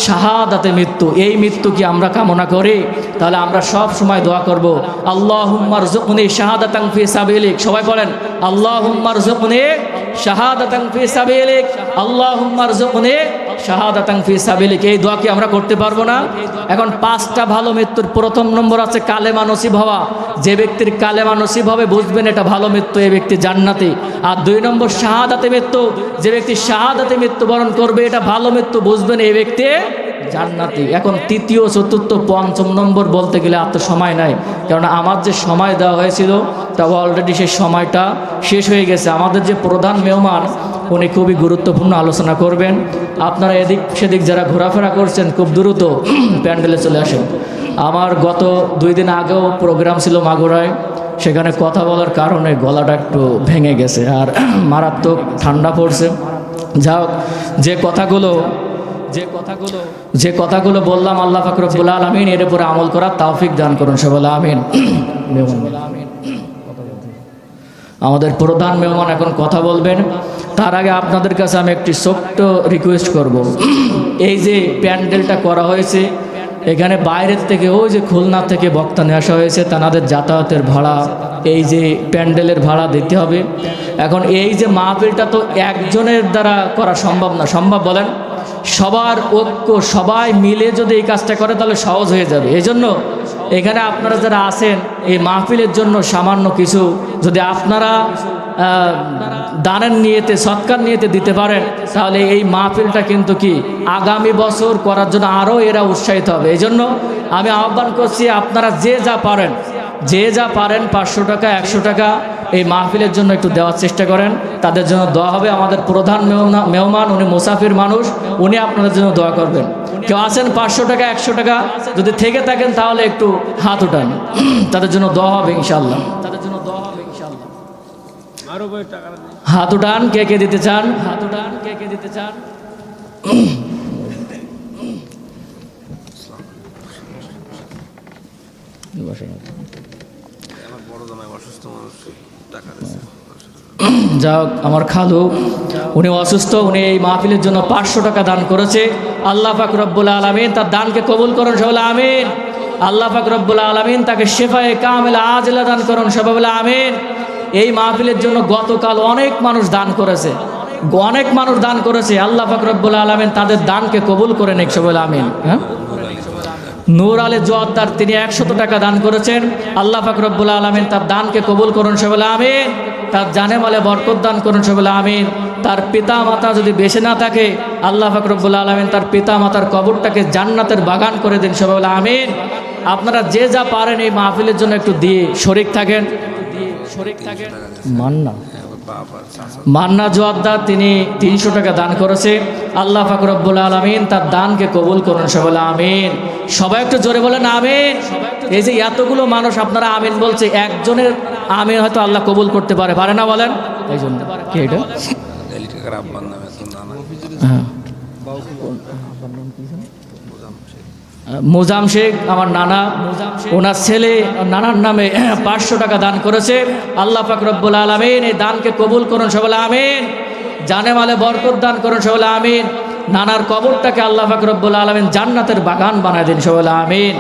শাহাদাতে মৃত্যু। এই মৃত্যু কি আমরা কামনা করি? তাহলে আমরা সব সময় দোয়া করব, আল্লাহুম্মা রযুকনি শাহাদাতান ফি সাবিলিক। সবাই বলেন, আল্লাহুম্মা রযুকনি শাহাদাতান ফি সাবিলিক, আল্লাহুম্মা রযুকনি শাহাদাতান ফি সাবিলিক। এই দোয়া কি আমরা করতে পারবো না? এখন 5টা ভালো মৃত্যুর প্রথম নম্বর আছে কালেমা নসিব হওয়া। যে ব্যক্তির কালেমা নসিব হবে, বুঝবেন এটা ভালো মৃত্যু, এই ব্যক্তি জান্নাতি। আর 2 নম্বর শাহাদাতে মৃত্যু। যে ব্যক্তি শাহাদাতে মৃত্যুবরণ করবে, এটা ভালো মৃত্যু, বুঝবেন এই ব্যক্তি জান্নাতি। এখন 3য়, 4র্থ, 5ম নম্বর বলতে গেলে আর তো সময় নাই, কারণ আমার যে সময় দেওয়া হয়েছিল তাও অলরেডি সেই সময়টা শেষ হয়ে গেছে। আমাদের যে প্রধান মেহমান, উনি খুবই গুরুত্বপূর্ণ আলোচনা করবেন। আপনারা এদিক সেদিক যারা ঘোরাফেরা করছেন, খুব দ্রুত প্যান্ডেলে চলে আসেন। আমার গত 2 দিন আগেও প্রোগ্রাম ছিল মাগুরায়, সেখানে কথা বলার কারণে গলাটা একটু ভেঙে গেছে, আর মারাত্মক ঠান্ডা পড়ছে। যাও, যে কথাগুলো বললাম, আল্লাহ পাক রব্বুল আলামিন এর উপরে আমল করার তৌফিক দান করুন। সবাই বলে আমিন। আমাদের প্রধান মেহমান এখন কথা বলবেন। তার আগে আপনাদের কাছে আমি একটি ছোট্ট রিকোয়েস্ট করব। এই যে প্যান্ডেলটা করা হয়েছে, এখানে বাইরের থেকে, ওই যে খুলনা থেকে বক্তা নিয়ে আসা হয়েছে, তাদের যাতায়াতের ভাড়া, এই যে প্যান্ডেলের ভাড়া দিতে হবে। এখন এই যে মাহফিলটা তো একজনের দ্বারা করা সম্ভব না। সম্ভব বলেন? সবার ঐক্য, সবাই মিলে যদি এই কাজটা করে তাহলে সহজ হয়ে যাবে। এই জন্য এখানে আপনারা যারা আছেন, এই মাহফিলের জন্য সামান্য কিছু যদি আপনারা দানের নিয়েতে, সৎকার নিয়েতে দিতে পারেন, তাহলে এই মাহফিলটা কিন্তু কি আগামী বছর করার জন্য আরও এরা উৎসাহিত হবে। এই জন্য আমি আহ্বান করছি, আপনারা যে যা পারেন 500 টাকা, 100 টাকা এই মাহফিলের জন্য একটু দেওয়ার চেষ্টা করেন। তাদের জন্য দোয়া হবে। আমাদের প্রধান মেহমান, উনি মুসাফির মানুষ, উনি আপনাদের জন্য দোয়া করবেন। কেউ আছেন 500 টাকা, 100 টাকা যদি থেকে থাকেন, তাহলে একটু হাত উঠান, তাদের জন্য দোয়া হবে ইনশাআল্লাহ। হাত উঠান, কে কে দিতে চান? হাত উঠান, কে কে দিতে চান? বড় জামাই অসুস্থ মানুষ। যাক, আমার খালু উনি অসুস্থ, উনি এই মাহফিলের জন্য 500 টাকা দান করেছে। আল্লাহ পাক রব্বুল আলামিন তার দানকে কবুল করুন, সবাই বলে আমিন। আল্লাহ পাক রব্বুল আলামিন তাকে শেফায়ে কামিলা আজলা দান করুন, সবাই বলে আমিন। এই মাহফিলের জন্য গতকাল অনেক মানুষ দান করেছে, অনেক মানুষ দান করেছে। আল্লাহ পাক রব্বুল আলামিন তাদের দানকে কবুল করে নেক, সবাই বলে আমিন। হ্যাঁ, নূর আলী জোয়াদ্দার তিনি 100 টাকা দান করেছেন। আল্লাহ পাক রব্বুল আলামিন তার দানকে কবুল করুন, সবাই বলে আমিন। তার জানে মালে বরকত দান করুন, সবাই বলে আমিন। তার পিতা মাতা যদি বেঁচে না থাকে, আল্লাহ পাক রব্বুল আলামিন তার পিতা মাতার কবরটাকে জান্নাতের বাগান করে দিন, সবাই বলে আমিন। আপনারা যে যা পারেন এই মাহফিলের জন্য একটু দিয়ে শরিক থাকেন। মান্না জোয়াদ্দার তিনি 300 টাকা দান করেছে। আল্লাহ পাক রব্বুল আলামিন তার দানকে কবুল করুন, সবাই বলে আমিন। সবাই একটু জোরে বলেন আমিন। এই যে এতগুলো মানুষ আপনারা আমিন বলছে, একজনের আমিন হয়তো আল্লাহ কবুল করতে পারে না, বলেন। এই জন্য কি এটা মোজাম শেখ আমার নানা, ওনার ছেলে নানার নামে 500 টাকা দান করেছে। আল্লাহ পাক রব্বুল আলামিন এই দানকে কবুল করুন, সবাই বলে আমিন। জানে মালে বরকত দান করুন, সবাই বলে আমিন। নানার কবরটাকে আল্লাহ পাক রব্বুল আলামিন জান্নাতের বাগান বানায় দিন, সবাই বলে আমিন।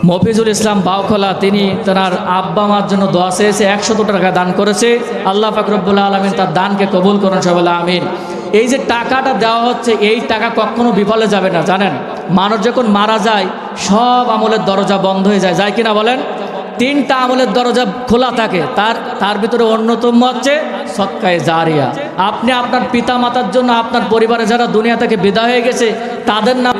মফিজুল ইসলাম বাউখলা তিনি তার আব্বা মার জন্য দোয়া চেয়েছে, 100 টাকা দান করেছে। আল্লাহ পাক রব্বুল আলামিন তার দানকে কবুল করুন, সবাই বলে আমিন। এই যে টাকাটা দেওয়া হচ্ছে, এই টাকা কখনো বিফলে যাবে না, জানেন। মানুষ যখন মারা যায় সব আমলের দরজা বন্ধ হয়ে যায়, যায় কিনা বলেন। 3টা আমলের দরজা খোলা থাকে, তার ভিতরে অন্যতম হচ্ছে সদকায়ে জারিয়া। আপনি আপনার পিতা মাতার জন্য, আপনার পরিবারে যারা দুনিয়া থেকে বিদায় হয়ে গেছে তাদের নাম